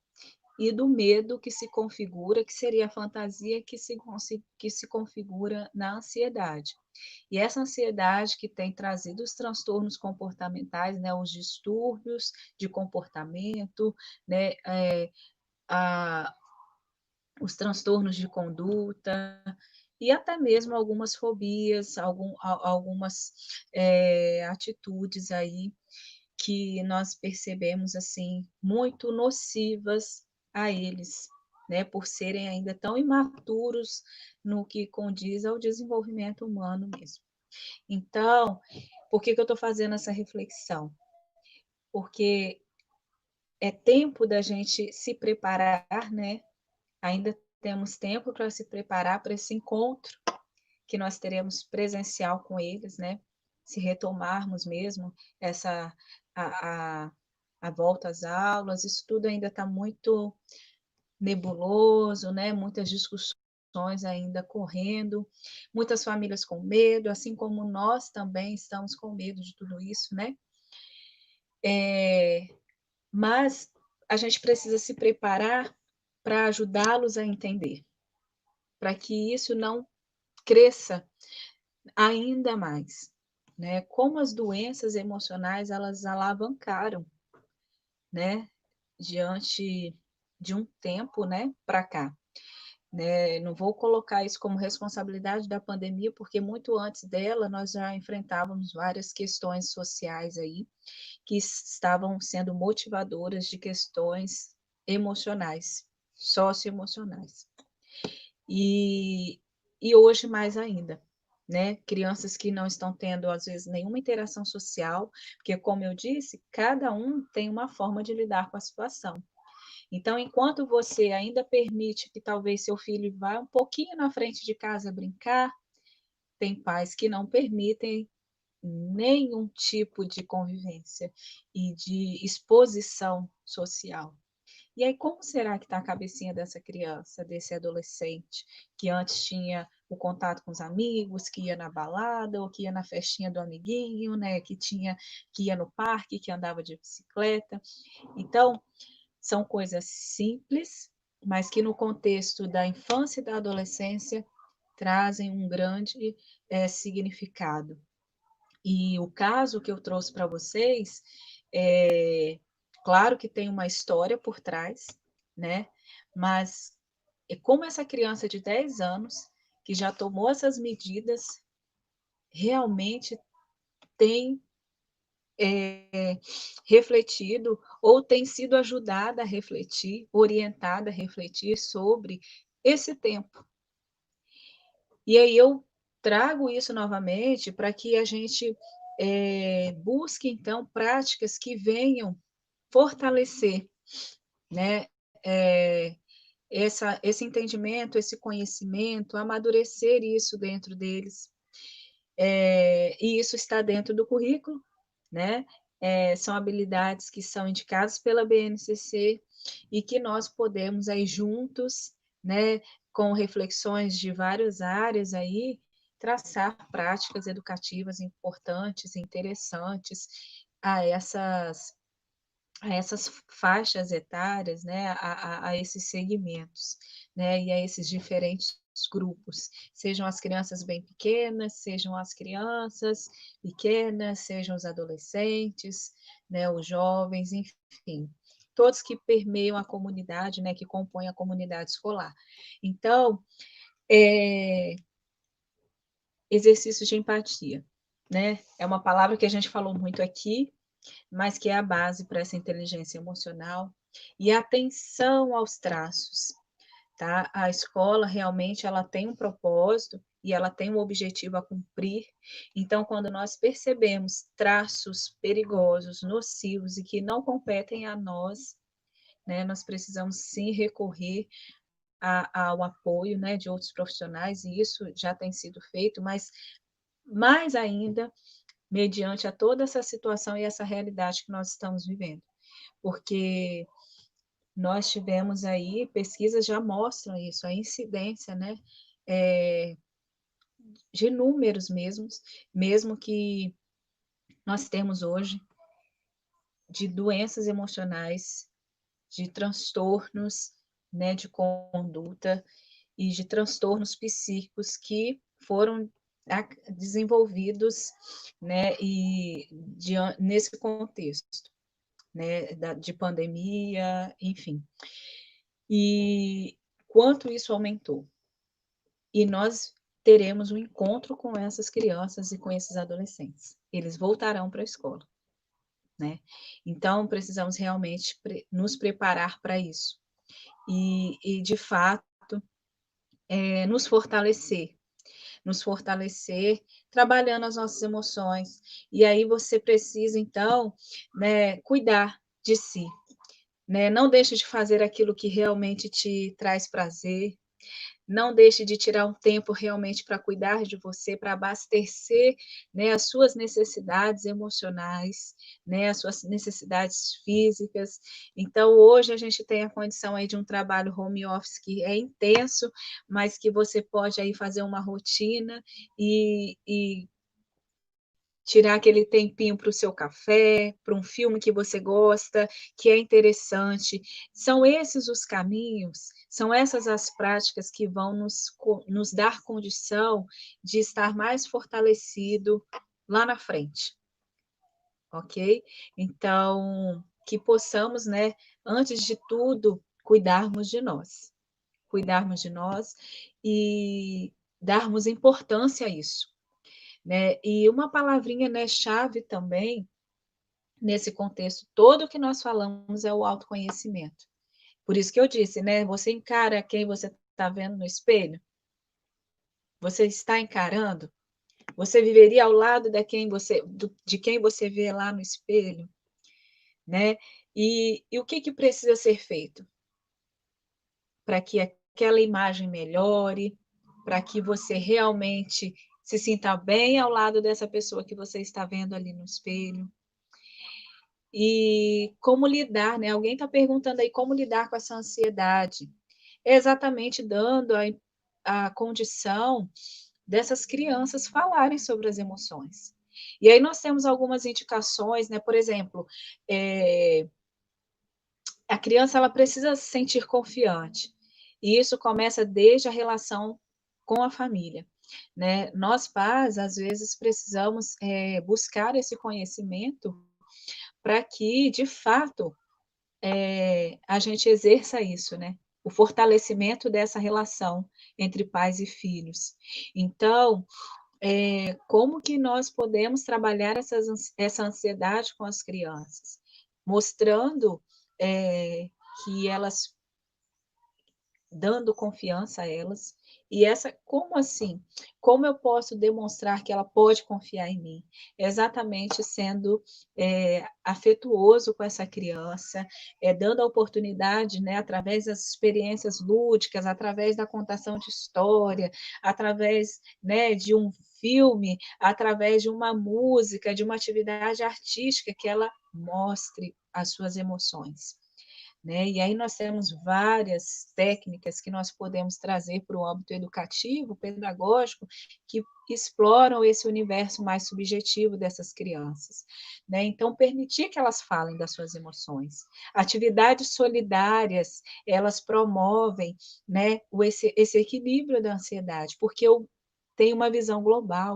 e do medo que se configura, que seria a fantasia que se configura na ansiedade. E essa ansiedade que tem trazido os transtornos comportamentais, né, os distúrbios de comportamento, né, os transtornos de conduta, e até mesmo algumas fobias, algumas atitudes aí que nós percebemos assim muito nocivas a eles, né, por serem ainda tão imaturos no que condiz ao desenvolvimento humano mesmo. Então, por que eu estou fazendo essa reflexão? Porque é tempo da gente se preparar, né? Ainda temos tempo para se preparar para esse encontro que nós teremos presencial com eles, né? Se retomarmos mesmo essa a, a, a volta às aulas, isso tudo ainda está muito nebuloso, né? Muitas discussões ainda correndo, muitas famílias com medo, assim como nós também estamos com medo de tudo isso, né? Mas a gente precisa se preparar para ajudá-los a entender, para que isso não cresça ainda mais, né? Como as doenças emocionais elas alavancaram, né? Diante de um tempo, né? Para cá, né? Não vou colocar isso como responsabilidade da pandemia, porque muito antes dela nós já enfrentávamos várias questões sociais aí que estavam sendo motivadoras de questões emocionais, socioemocionais. E hoje mais ainda, né? Crianças que não estão tendo, às vezes, nenhuma interação social, porque, como eu disse, cada um tem uma forma de lidar com a situação. Então, enquanto você ainda permite que talvez seu filho vá um pouquinho na frente de casa brincar, tem pais que não permitem nenhum tipo de convivência e de exposição social. E aí, como será que está a cabecinha dessa criança, desse adolescente, que antes tinha o contato com os amigos, que ia na balada, ou que ia na festinha do amiguinho, né? Que ia no parque, que andava de bicicleta. Então, são coisas simples, mas que no contexto da infância e da adolescência trazem um grande significado. E o caso que eu trouxe para vocês, claro que tem uma história por trás, né? Mas é como essa criança de 10 anos, que já tomou essas medidas, realmente tem refletido ou tem sido ajudada a refletir, orientada a refletir sobre esse tempo. E aí eu trago isso novamente para que a gente busque, então, práticas que venham fortalecer, né, esse entendimento, esse conhecimento, amadurecer isso dentro deles. E isso está dentro do currículo, né? São habilidades que são indicadas pela BNCC e que nós podemos aí juntos, né, com reflexões de várias áreas aí, traçar práticas educativas importantes, interessantes a essas faixas etárias, né, a esses segmentos, né, e a esses diferentes grupos, sejam as crianças bem pequenas, sejam as crianças pequenas, sejam os adolescentes, né, os jovens, enfim, todos que permeiam a comunidade, né, que compõem a comunidade escolar. Então, exercício de empatia, né, é uma palavra que a gente falou muito aqui, mas que é a base para essa inteligência emocional e atenção aos traços, tá? A escola realmente ela tem um propósito e ela tem um objetivo a cumprir. Então, quando nós percebemos traços perigosos, nocivos e que não competem a nós, né, nós precisamos sim recorrer ao apoio, né, de outros profissionais, e isso já tem sido feito, mas mais ainda mediante a toda essa situação e essa realidade que nós estamos vivendo. Porque nós tivemos aí, pesquisas já mostram isso, a incidência, né, de números mesmo que nós temos hoje, de doenças emocionais, de transtornos, né, de conduta e de transtornos psíquicos que foram desenvolvidos, né, nesse contexto, né, de pandemia, enfim. E quanto isso aumentou. E nós teremos um encontro com essas crianças e com esses adolescentes. Eles voltarão para a escola, né? Então, precisamos realmente nos preparar para isso. E, de fato, nos fortalecer trabalhando as nossas emoções. E aí você precisa, então, né, cuidar de si, né? Não deixe de fazer aquilo que realmente te traz prazer, não deixe de tirar um tempo realmente para cuidar de você, para abastecer, né, as suas necessidades emocionais, né, as suas necessidades físicas. Então, hoje a gente tem a condição aí de um trabalho home office que é intenso, mas que você pode aí fazer uma rotina e tirar aquele tempinho para o seu café, para um filme que você gosta, que é interessante. São esses os caminhos, são essas as práticas que vão nos dar condição de estar mais fortalecido lá na frente, ok? Então, que possamos, né, antes de tudo, cuidarmos de nós e darmos importância a isso, né? E uma palavrinha, né, chave também, nesse contexto todo que nós falamos, é o autoconhecimento. Por isso que eu disse, né, você encara quem você está vendo no espelho? Você está encarando? Você viveria ao lado de quem você vê lá no espelho? Né? E o que precisa ser feito para que aquela imagem melhore, para que você realmente se sinta bem ao lado dessa pessoa que você está vendo ali no espelho? E como lidar, né? Alguém está perguntando aí como lidar com essa ansiedade. É exatamente dando a condição dessas crianças falarem sobre as emoções. E aí nós temos algumas indicações, né? Por exemplo, a criança ela precisa se sentir confiante. E isso começa desde a relação com a família, né? Nós pais, às vezes, precisamos buscar esse conhecimento para que, de fato, a gente exerça isso, né? O fortalecimento dessa relação entre pais e filhos. Então, como que nós podemos trabalhar essa ansiedade com as crianças? Mostrando que elas, dando confiança a elas. E como assim? Como eu posso demonstrar que ela pode confiar em mim? Exatamente sendo afetuoso com essa criança, dando a oportunidade, né, através das experiências lúdicas, através da contação de história, através, né, de um filme, através de uma música, de uma atividade artística que ela mostre as suas emoções. Né? E aí nós temos várias técnicas que nós podemos trazer para o âmbito educativo, pedagógico, que exploram esse universo mais subjetivo dessas crianças. Né? Então, permitir que elas falem das suas emoções. Atividades solidárias, elas promovem, né, esse equilíbrio da ansiedade, porque eu tenho uma visão global.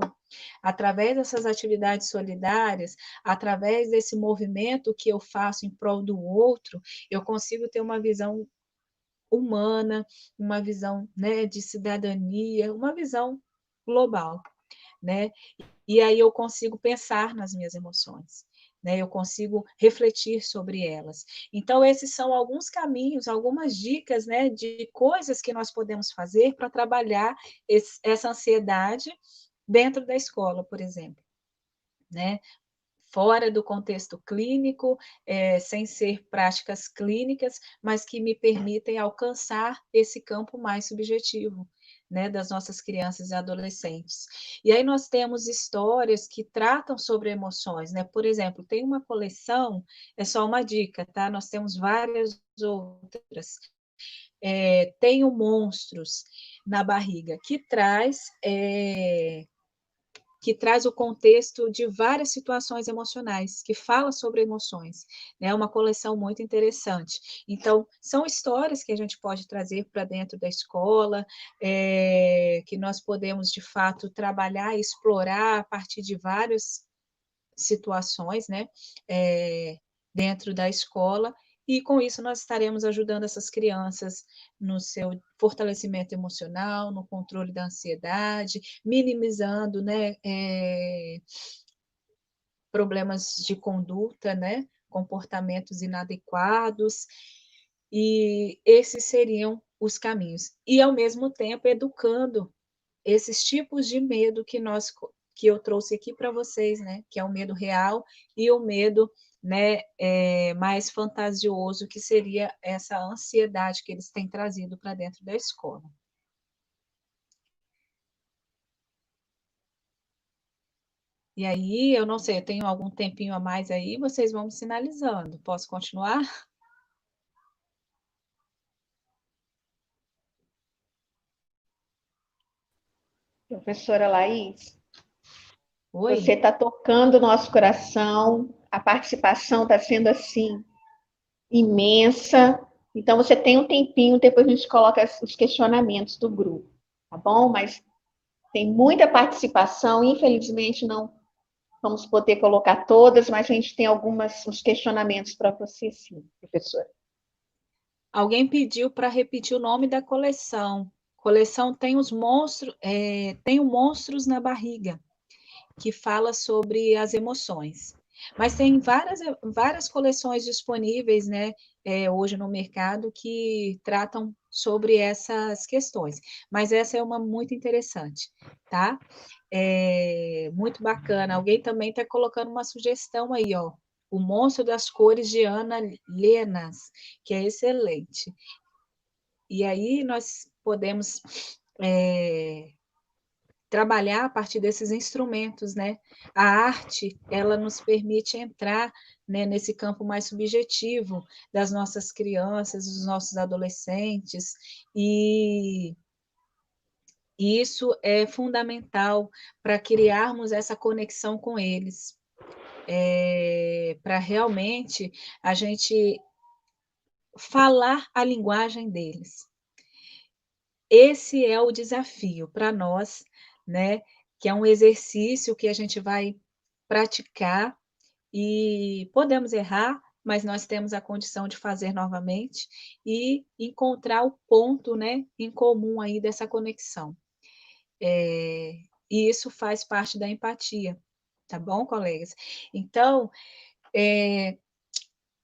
Através dessas atividades solidárias, através desse movimento que eu faço em prol do outro, eu consigo ter uma visão humana, uma visão, né, de cidadania, uma visão global, né? E aí eu consigo pensar nas minhas emoções, né? Eu consigo refletir sobre elas. Então, esses são alguns caminhos, algumas dicas, né, de coisas que nós podemos fazer para trabalhar essa ansiedade dentro da escola, por exemplo, né? Fora do contexto clínico, sem ser práticas clínicas, mas que me permitem alcançar esse campo mais subjetivo, né, das nossas crianças e adolescentes. E aí nós temos histórias que tratam sobre emoções, né? Por exemplo, tem uma coleção, é só uma dica, tá? Nós temos várias outras. Tenho Monstros na Barriga, que traz o contexto de várias situações emocionais, que fala sobre emoções. É uma coleção muito interessante. Então, são histórias que a gente pode trazer para dentro da escola, que nós podemos, de fato, trabalhar e explorar a partir de várias situações, né, dentro da escola, e com isso nós estaremos ajudando essas crianças no seu fortalecimento emocional, no controle da ansiedade, minimizando, né, problemas de conduta, né, comportamentos inadequados, e esses seriam os caminhos. E, ao mesmo tempo, educando esses tipos de medo que eu trouxe aqui para vocês, né, que é o medo real e o medo, né, mais fantasioso, que seria essa ansiedade que eles têm trazido para dentro da escola. E aí, eu não sei, eu tenho algum tempinho a mais aí, vocês vão me sinalizando. Posso continuar? Professora Laís, Oi? você está tocando o nosso coração, a participação está sendo assim imensa. Então, você tem um tempinho, depois a gente coloca os questionamentos do grupo, tá bom? Mas tem muita participação, infelizmente não vamos poder colocar todas, mas a gente tem uns questionamentos para você, sim, professora. Alguém pediu para repetir o nome da coleção. Coleção tem os monstros, tem o Monstros na Barriga, que fala sobre as emoções. Mas tem várias coleções disponíveis, né, hoje no mercado que tratam sobre essas questões. Mas essa é uma muito interessante, tá? Muito bacana. Alguém também está colocando uma sugestão aí, ó. O Monstro das Cores de Ana Lenas, que é excelente. E aí nós podemos trabalhar a partir desses instrumentos, né? A arte, ela nos permite entrar, né, nesse campo mais subjetivo das nossas crianças, dos nossos adolescentes, e isso é fundamental para criarmos essa conexão com eles, para realmente a gente falar a linguagem deles. Esse é o desafio para nós, né, que é um exercício que a gente vai praticar e podemos errar, mas nós temos a condição de fazer novamente e encontrar o ponto, né, em comum aí dessa conexão. E isso faz parte da empatia, tá bom, colegas? Então,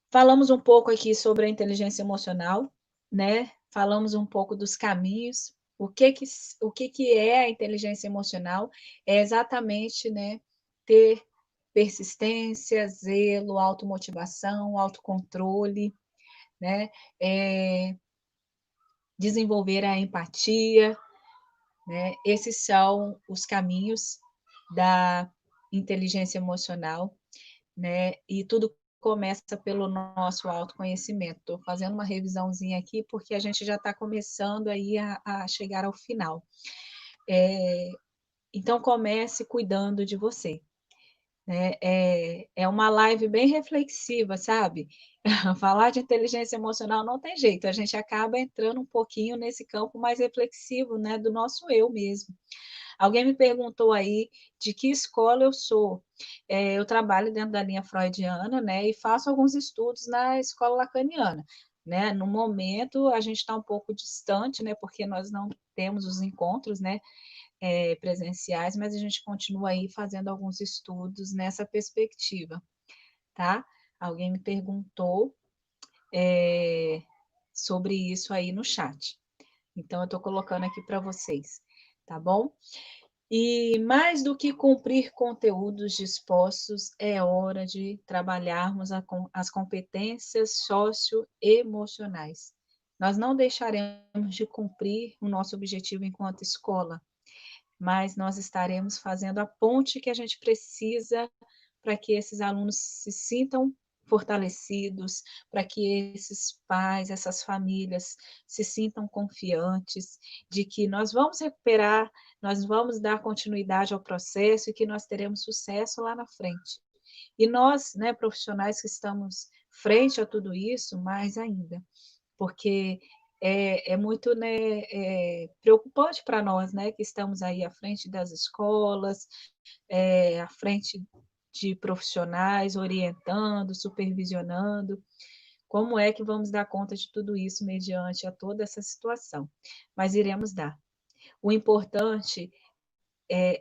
falamos um pouco aqui sobre a inteligência emocional, né? Falamos um pouco dos caminhos. O que é a inteligência emocional? É exatamente, né, ter persistência, zelo, automotivação, autocontrole, né? Desenvolver a empatia, né? Esses são os caminhos da inteligência emocional, né? E tudo começa pelo nosso autoconhecimento. Estou fazendo uma revisãozinha aqui, porque a gente já está começando aí a chegar ao final. Então, comece cuidando de você. Né? É uma live bem reflexiva, sabe? Falar de inteligência emocional não tem jeito, a gente acaba entrando um pouquinho nesse campo mais reflexivo, né, do nosso eu mesmo. Alguém me perguntou aí de que escola eu sou. Eu trabalho dentro da linha freudiana, né, e faço alguns estudos na escola lacaniana. Né? No momento, a gente está um pouco distante, né, porque nós não temos os encontros, né, presenciais, mas a gente continua aí fazendo alguns estudos nessa perspectiva, tá? Alguém me perguntou sobre isso aí no chat. Então, eu estou colocando aqui para vocês, tá bom? E mais do que cumprir conteúdos dispostos, é hora de trabalharmos as competências socioemocionais. Nós não deixaremos de cumprir o nosso objetivo enquanto escola, mas nós estaremos fazendo a ponte que a gente precisa para que esses alunos se sintam fortalecidos, para que esses pais, essas famílias se sintam confiantes de que nós vamos recuperar, nós vamos dar continuidade ao processo e que nós teremos sucesso lá na frente. E nós, né, profissionais que estamos frente a tudo isso, mais ainda, porque é muito, né, preocupante para nós, né, que estamos aí à frente das escolas, à frente de profissionais, orientando, supervisionando, como é que vamos dar conta de tudo isso mediante a toda essa situação. Mas iremos dar. O importante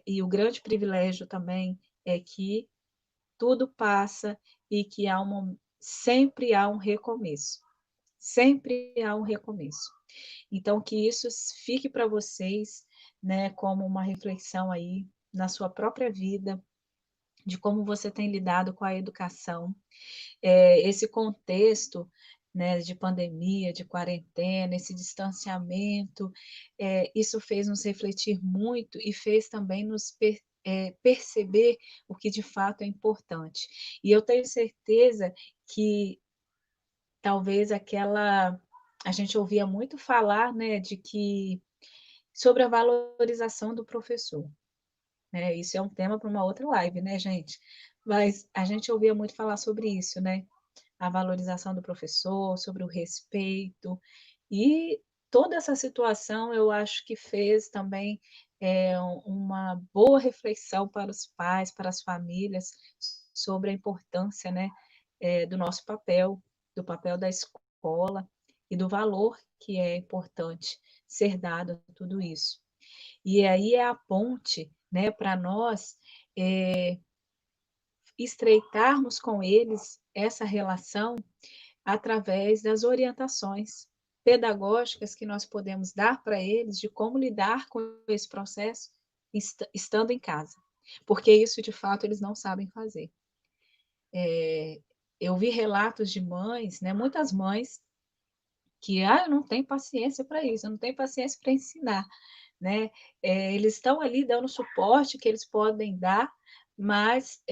e o grande privilégio também é que tudo passa e que sempre há um recomeço. Sempre há um recomeço. Então, que isso fique para vocês, né, como uma reflexão aí na sua própria vida, de como você tem lidado com a educação. Esse contexto, né, de pandemia, de quarentena, esse distanciamento, isso fez nos refletir muito e fez também nos perceber o que de fato é importante. E eu tenho certeza que talvez a gente ouvia muito falar, né, de que sobre a valorização do professor, né? Isso é um tema para uma outra live, né, gente? Mas a gente ouvia muito falar sobre isso, né? A valorização do professor, sobre o respeito. E toda essa situação eu acho que fez também uma boa reflexão para os pais, para as famílias, sobre a importância, né, do nosso papel, do papel da escola e do valor que é importante ser dado a tudo isso. E aí é a ponte, né, para nós estreitarmos com eles essa relação através das orientações pedagógicas que nós podemos dar para eles de como lidar com esse processo estando em casa, porque isso de fato eles não sabem fazer. Eu vi relatos de mães, né, muitas mães que eu não tenho paciência para isso, eu não tenho paciência para ensinar, né? Eles estão ali dando o suporte que eles podem dar, mas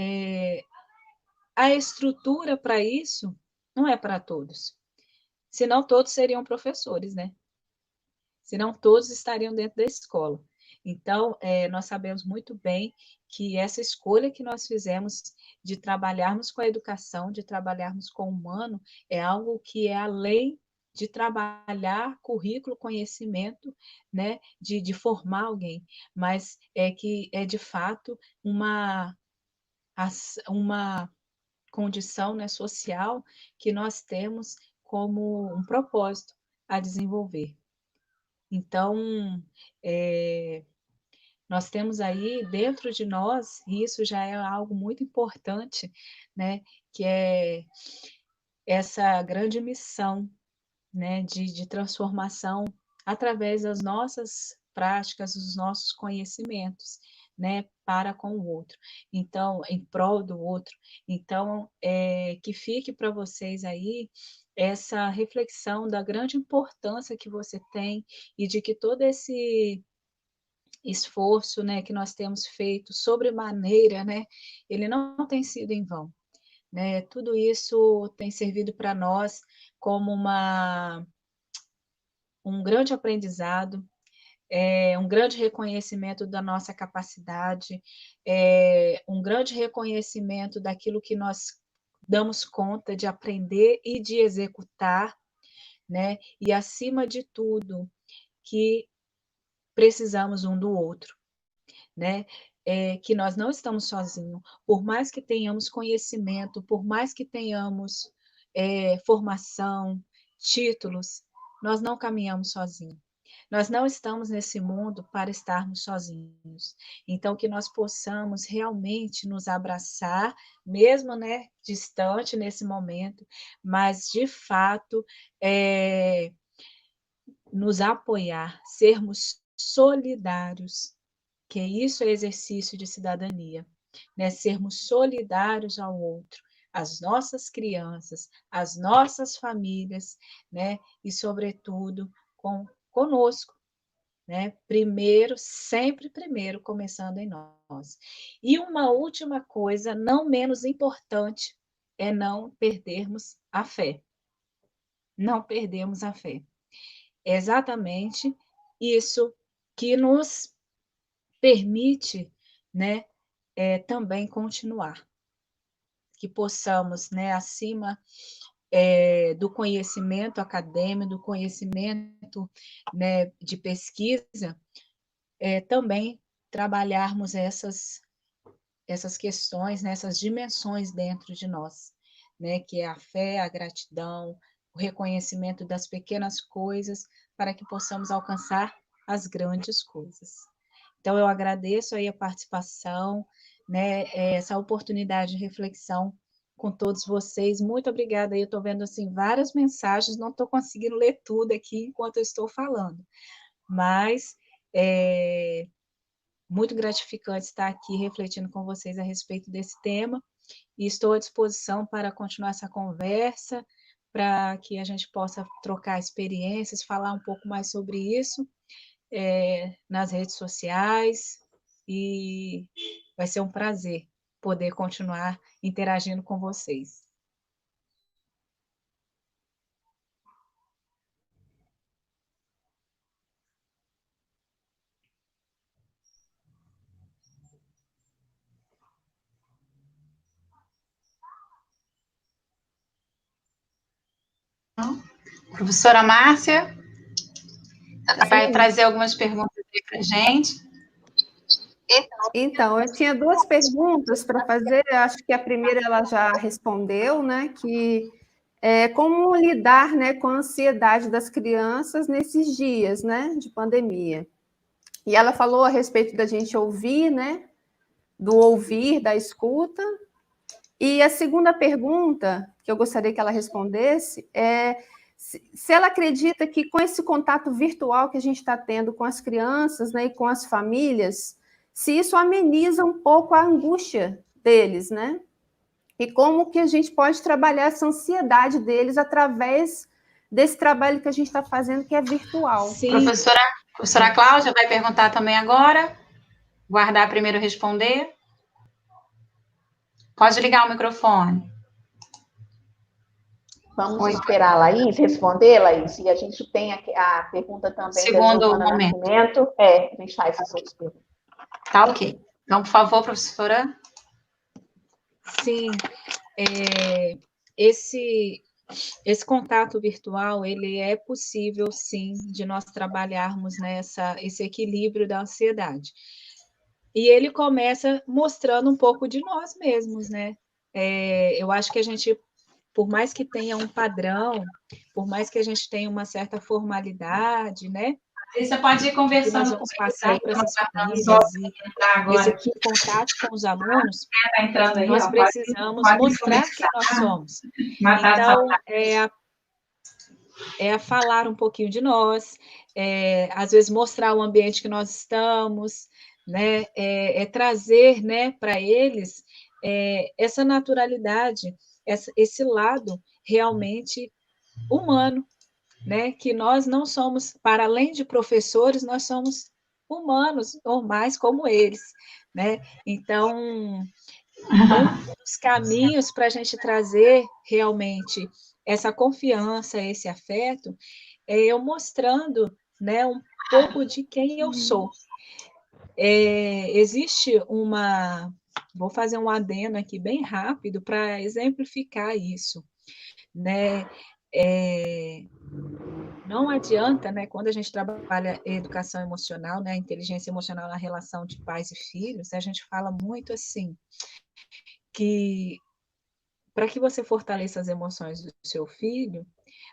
a estrutura para isso não é para todos. Senão todos seriam professores, né? Senão todos estariam dentro da escola. Então, nós sabemos muito bem que essa escolha que nós fizemos de trabalharmos com a educação, de trabalharmos com o humano, é algo que é além de trabalhar currículo, conhecimento, né, de formar alguém, mas é que é de fato uma condição, né, social que nós temos como um propósito a desenvolver. Então, nós temos aí dentro de nós, e isso já é algo muito importante, né, que é essa grande missão, né, de transformação através das nossas práticas, dos nossos conhecimentos, né, para com o outro. Então, em prol do outro. Então, que fique para vocês aí essa reflexão da grande importância que você tem e de que todo esse esforço, né, que nós temos feito sobremaneira, né, ele não tem sido em vão, né? Tudo isso tem servido para nós como um grande aprendizado, um grande reconhecimento da nossa capacidade, um grande reconhecimento daquilo que nós damos conta de aprender e de executar, né? E, acima de tudo, que precisamos um do outro, né? Que nós não estamos sozinhos, por mais que tenhamos conhecimento, por mais que tenhamos formação, títulos, nós não caminhamos sozinhos. Nós não estamos nesse mundo para estarmos sozinhos. Então, que nós possamos realmente nos abraçar, mesmo, né, distante nesse momento, mas, de fato, nos apoiar, sermos solidários, que isso é exercício de cidadania, né? Sermos solidários ao outro, às nossas crianças, às nossas famílias, né? E, sobretudo, conosco, né? Primeiro, sempre primeiro, começando em nós. E uma última coisa, não menos importante, é não perdermos a fé. Não perdemos a fé. É exatamente isso que nos permite, né, também continuar, que possamos, né, acima do conhecimento acadêmico, do conhecimento, né, de pesquisa, também trabalharmos essas questões, né, essas dimensões dentro de nós, né, que é a fé, a gratidão, o reconhecimento das pequenas coisas, para que possamos alcançar as grandes coisas. Então, eu agradeço aí a participação, né, essa oportunidade de reflexão com todos vocês. Muito obrigada. Eu estou vendo assim várias mensagens, não estou conseguindo ler tudo aqui enquanto eu estou falando, mas muito gratificante estar aqui refletindo com vocês a respeito desse tema, e estou à disposição para continuar essa conversa, para que a gente possa trocar experiências, falar um pouco mais sobre isso nas redes sociais, e vai ser um prazer poder continuar interagindo com vocês. Professora Márcia, vai trazer algumas perguntas para a gente. Então, eu tinha duas perguntas para fazer. Eu acho que a primeira ela já respondeu, né? Que como lidar, né, com a ansiedade das crianças nesses dias, né, de pandemia. E ela falou a respeito da gente ouvir, né, do ouvir, da escuta. E a segunda pergunta que eu gostaria que ela respondesse é se ela acredita que com esse contato virtual que a gente está tendo com as crianças, né, e com as famílias, se isso ameniza um pouco a angústia deles, né? E como que a gente pode trabalhar essa ansiedade deles através desse trabalho que a gente está fazendo, que é virtual. Sim. Professora Cláudia vai perguntar também agora. Guardar primeiro responder. Pode ligar o microfone. Vamos esperar a Laís responder, Laís, e a gente tem a pergunta também segundo da Giovana Nascimento. A gente faz essas outras perguntas. Tá, ok. Então, por favor, professora. Sim, esse contato virtual, ele é possível, sim, de nós trabalharmos esse equilíbrio da ansiedade. E ele começa mostrando um pouco de nós mesmos, né? Eu acho que a gente, por mais que tenha um padrão, por mais que a gente tenha uma certa formalidade, né? Você pode ir conversando. Nós vamos passar para essas famílias e esse contato com os alunos, nós precisamos mostrar quem nós somos. Então, a falar um pouquinho de nós, às vezes mostrar o ambiente que nós estamos, né? Trazer, né, para eles essa naturalidade, esse lado realmente humano, né? Que nós não somos, para além de professores, nós somos humanos normais como eles, né? Então, um dos caminhos para a gente trazer realmente essa confiança, esse afeto, é eu mostrando, né, um pouco de quem eu sou. Existe vou fazer um adendo aqui bem rápido para exemplificar isso, né? Não adianta, né, quando a gente trabalha educação emocional, né, inteligência emocional na relação de pais e filhos, a gente fala muito assim, que para que você fortaleça as emoções do seu filho,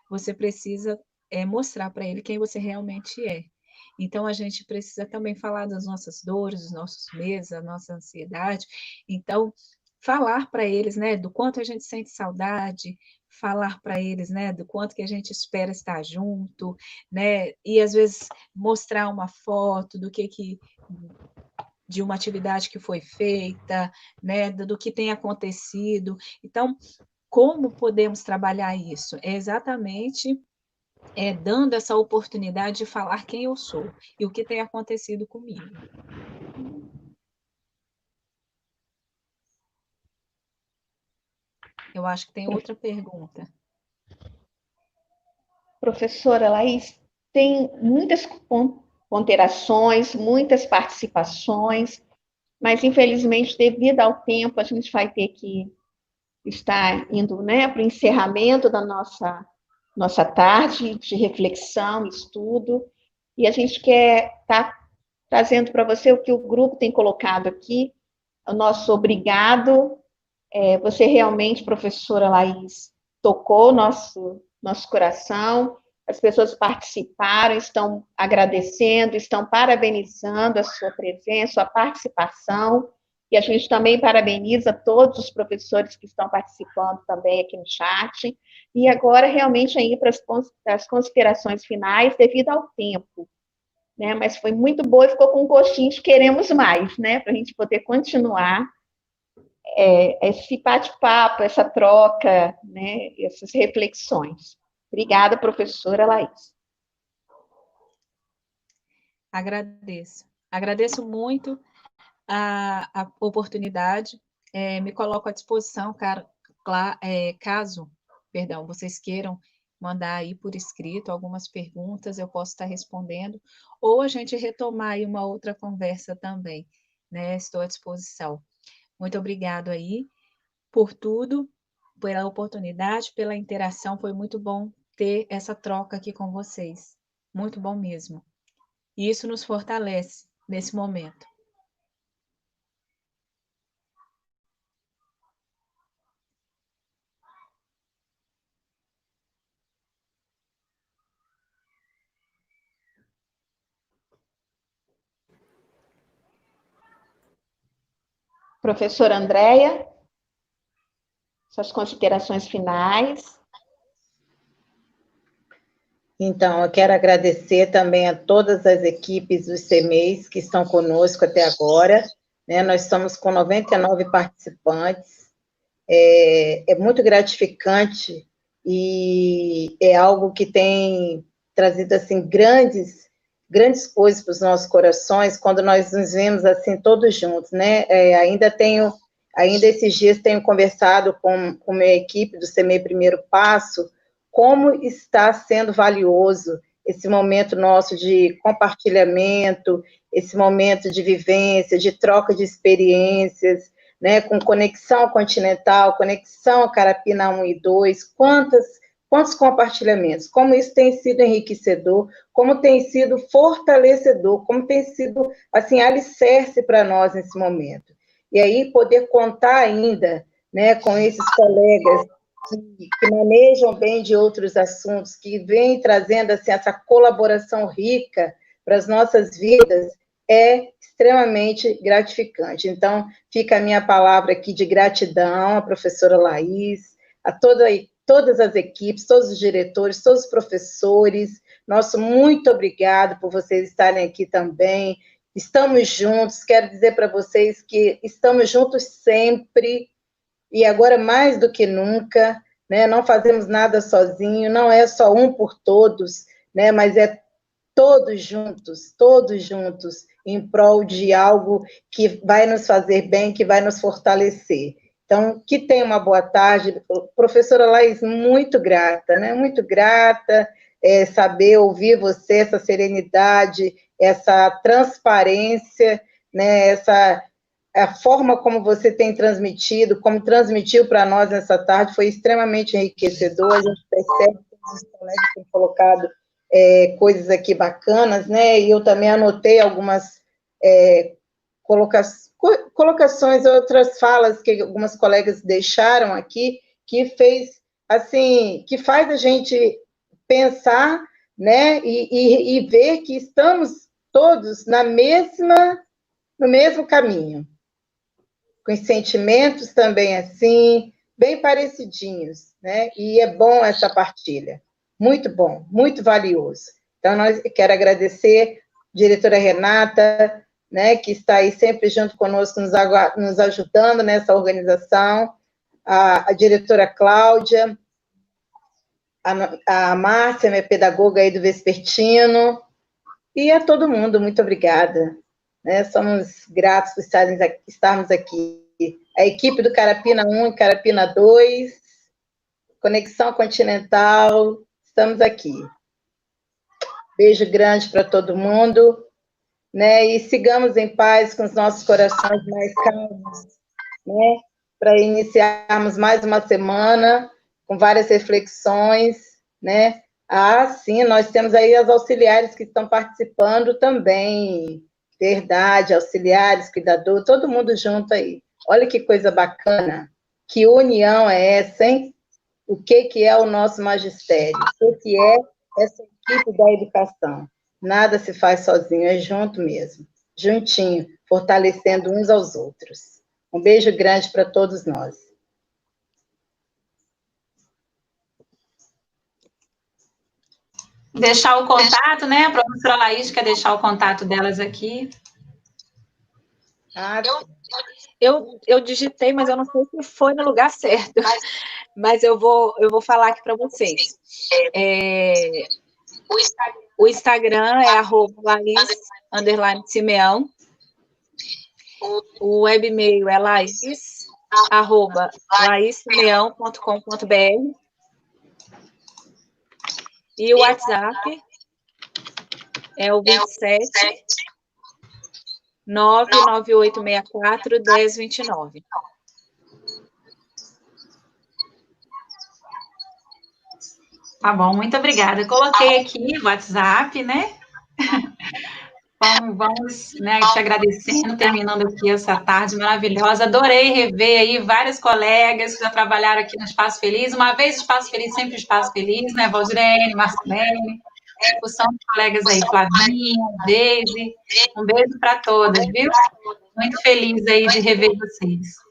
você precisa mostrar para ele quem você realmente é. Então, a gente precisa também falar das nossas dores, dos nossos medos, da nossa ansiedade. Então, falar para eles, né, do quanto a gente sente saudade, falar para eles, né, do quanto que a gente espera estar junto, né, e às vezes mostrar uma foto do que de uma atividade que foi feita, né, do que tem acontecido. Então, como podemos trabalhar isso? É exatamente dando essa oportunidade de falar quem eu sou e o que tem acontecido comigo. Eu acho que tem outra pergunta. Professora Laís, tem muitas ponderações, muitas participações, mas, infelizmente, devido ao tempo, a gente vai ter que estar indo, né, para o encerramento da nossa tarde de reflexão, estudo, e a gente quer estar trazendo para você o que o grupo tem colocado aqui, o nosso obrigado. Você realmente, professora Laís, tocou nosso coração. As pessoas participaram, estão agradecendo, estão parabenizando a sua presença, a participação. E a gente também parabeniza todos os professores que estão participando também aqui no chat. E agora, realmente, aí para as considerações finais, devido ao tempo, né? Mas foi muito boa e ficou com um gostinho de queremos mais, né? Para a gente poder continuar esse bate-papo, essa troca, né? Essas reflexões. Obrigada, professora Laís. Agradeço. Agradeço muito a oportunidade. Me coloco à disposição, caso, vocês queiram mandar aí por escrito algumas perguntas, eu posso estar respondendo, ou a gente retomar aí uma outra conversa também, né? Estou à disposição. Muito obrigado aí por tudo, pela oportunidade, pela interação, foi muito bom ter essa troca aqui com vocês. Muito bom mesmo. E isso nos fortalece nesse momento. Professora Andréia, suas considerações finais. Então, eu quero agradecer também a todas as equipes dos CMEs que estão conosco até agora, né? Nós estamos com 99 participantes, é muito gratificante e é algo que tem trazido, assim, grandes coisas para os nossos corações, quando nós nos vemos, assim, todos juntos, né? Ainda esses dias tenho conversado com a minha equipe do CMEI Primeiro Passo, como está sendo valioso esse momento nosso de compartilhamento, esse momento de vivência, de troca de experiências, né, com Conexão Continental, Conexão Carapina 1 e 2, quantos compartilhamentos, como isso tem sido enriquecedor, como tem sido fortalecedor, como tem sido, assim, alicerce para nós nesse momento. E aí poder contar ainda, né, com esses colegas que manejam bem de outros assuntos, que vêm trazendo, assim, essa colaboração rica para as nossas vidas, é extremamente gratificante. Então, fica a minha palavra aqui de gratidão à professora Laís, a todas as equipes, todos os diretores, todos os professores. Nosso muito obrigado por vocês estarem aqui também. Estamos juntos, quero dizer para vocês que estamos juntos sempre, e agora mais do que nunca, né? Não fazemos nada sozinho, não é só um por todos, né? Mas é todos juntos, em prol de algo que vai nos fazer bem, que vai nos fortalecer. Então, que tenha uma boa tarde. Professora Laís, muito grata, né? Muito grata, saber ouvir você, essa serenidade, essa transparência, né? A forma como você tem transmitido, como transmitiu para nós nessa tarde, foi extremamente enriquecedor. A gente percebe que os colegas têm colocado coisas aqui bacanas, né? E eu também anotei algumas colocações, outras falas que algumas colegas deixaram aqui, que faz a gente pensar, né? E ver que estamos todos no mesmo caminho, com os sentimentos também assim, bem parecidinhos, né? E é bom essa partilha. Muito bom, muito valioso. Então, quero agradecer a diretora Renata, né, que está aí sempre junto conosco, nos ajudando nessa organização, a diretora Cláudia, a Márcia, minha pedagoga aí do Vespertino, e a todo mundo, muito obrigada. Né, somos gratos por estarmos aqui. A equipe do Carapina 1 e Carapina 2, Conexão Continental, estamos aqui. Beijo grande para todo mundo, né? E sigamos em paz com os nossos corações mais calmos, né? Para iniciarmos mais uma semana com várias reflexões, né? Sim, nós temos aí as auxiliares que estão participando também. Verdade, auxiliares, cuidador, todo mundo junto aí. Olha que coisa bacana. Que união é essa, hein? o que é o nosso magistério, o que é essa equipe da educação. Nada se faz sozinho, é junto mesmo, juntinho, fortalecendo uns aos outros. Um beijo grande para todos nós. Deixar o contato, né? A professora Laís quer deixar o contato delas aqui. Eu digitei, mas eu não sei se foi no lugar certo. Mas eu vou falar aqui para vocês. O Instagram é @Laís_Simeão. O webmail é laís@laissimeão.com.br. E o WhatsApp é o 27 99864 1029. Tá bom, muito obrigada. Eu coloquei aqui o WhatsApp, né? Vamos, né, te agradecendo, terminando aqui essa tarde maravilhosa. Adorei rever aí vários colegas que já trabalharam aqui no Espaço Feliz. Uma vez Espaço Feliz, sempre Espaço Feliz, né? Valdirene, Marcelene, são os colegas aí, Flavinha, Deise. Um beijo para todas, viu? Muito feliz aí de rever vocês.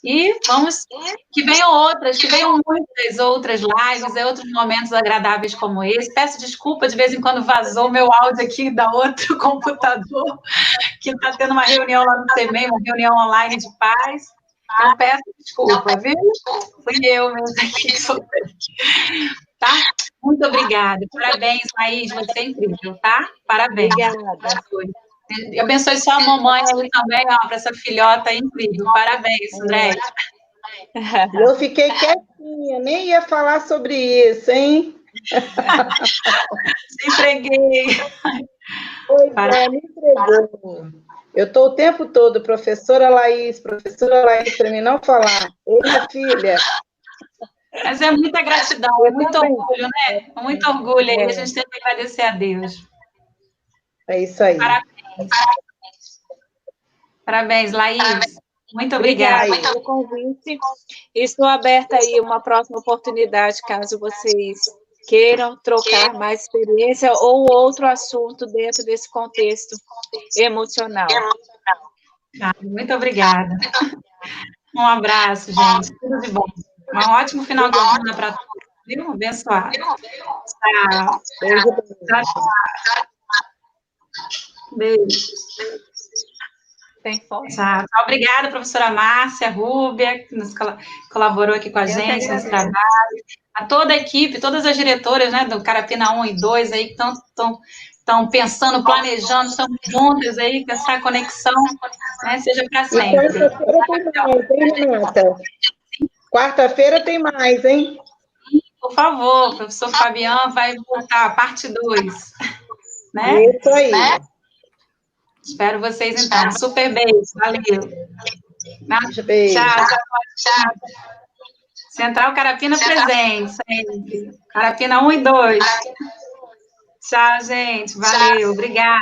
E vamos, que venham muitas outras lives, outros momentos agradáveis como esse. Peço desculpa, de vez em quando vazou meu áudio aqui da outro computador, que está tendo uma reunião lá no CEMEI, uma reunião online de paz. Então, peço desculpa, viu? Fui eu mesmo aqui. Tá? Muito obrigada. Parabéns, Laís, você é incrível, tá? Parabéns. Obrigada. Eu abençoe sua mamãe aí também, ó, para essa filhota incrível. Parabéns, André. Eu fiquei quietinha, nem ia falar sobre isso, hein? Se entreguei. Pois é, me entregou. Eu estou o tempo todo, professora Laís, para mim não falar. Ei, minha filha. Mas é muita gratidão, é muito orgulho, né? É muito orgulho aí, a gente tem que agradecer a Deus. É isso aí. Parabéns. Parabéns, Laís. Muito obrigada. Obrigada pelo convite. Estou aberta aí uma próxima oportunidade, caso vocês queiram trocar mais experiência ou outro assunto dentro desse contexto emocional. Muito obrigada. Um abraço, gente. Tudo de bom. Um ótimo final de semana para todos, viu? Abençoado. Tchau. Tchau. Beijo. Tem fome. Tchau. Obrigada, professora Márcia Rúbia, que nos colaborou aqui com a gente nesse trabalho. A toda a equipe, todas as diretoras, né, do Carapina 1 e 2 aí, que estão pensando, planejando, estão juntas aí, que essa conexão, né, seja para sempre. Quarta-feira tem mais, hein? Por favor, o professor Fabiano vai voltar, parte 2. Né? Isso aí. Espero vocês, então. Super beijo. Valeu. Beijo. Tchau. Central Carapina presente, sempre. Carapina 1 e 2. Tchau, gente. Valeu. Obrigada.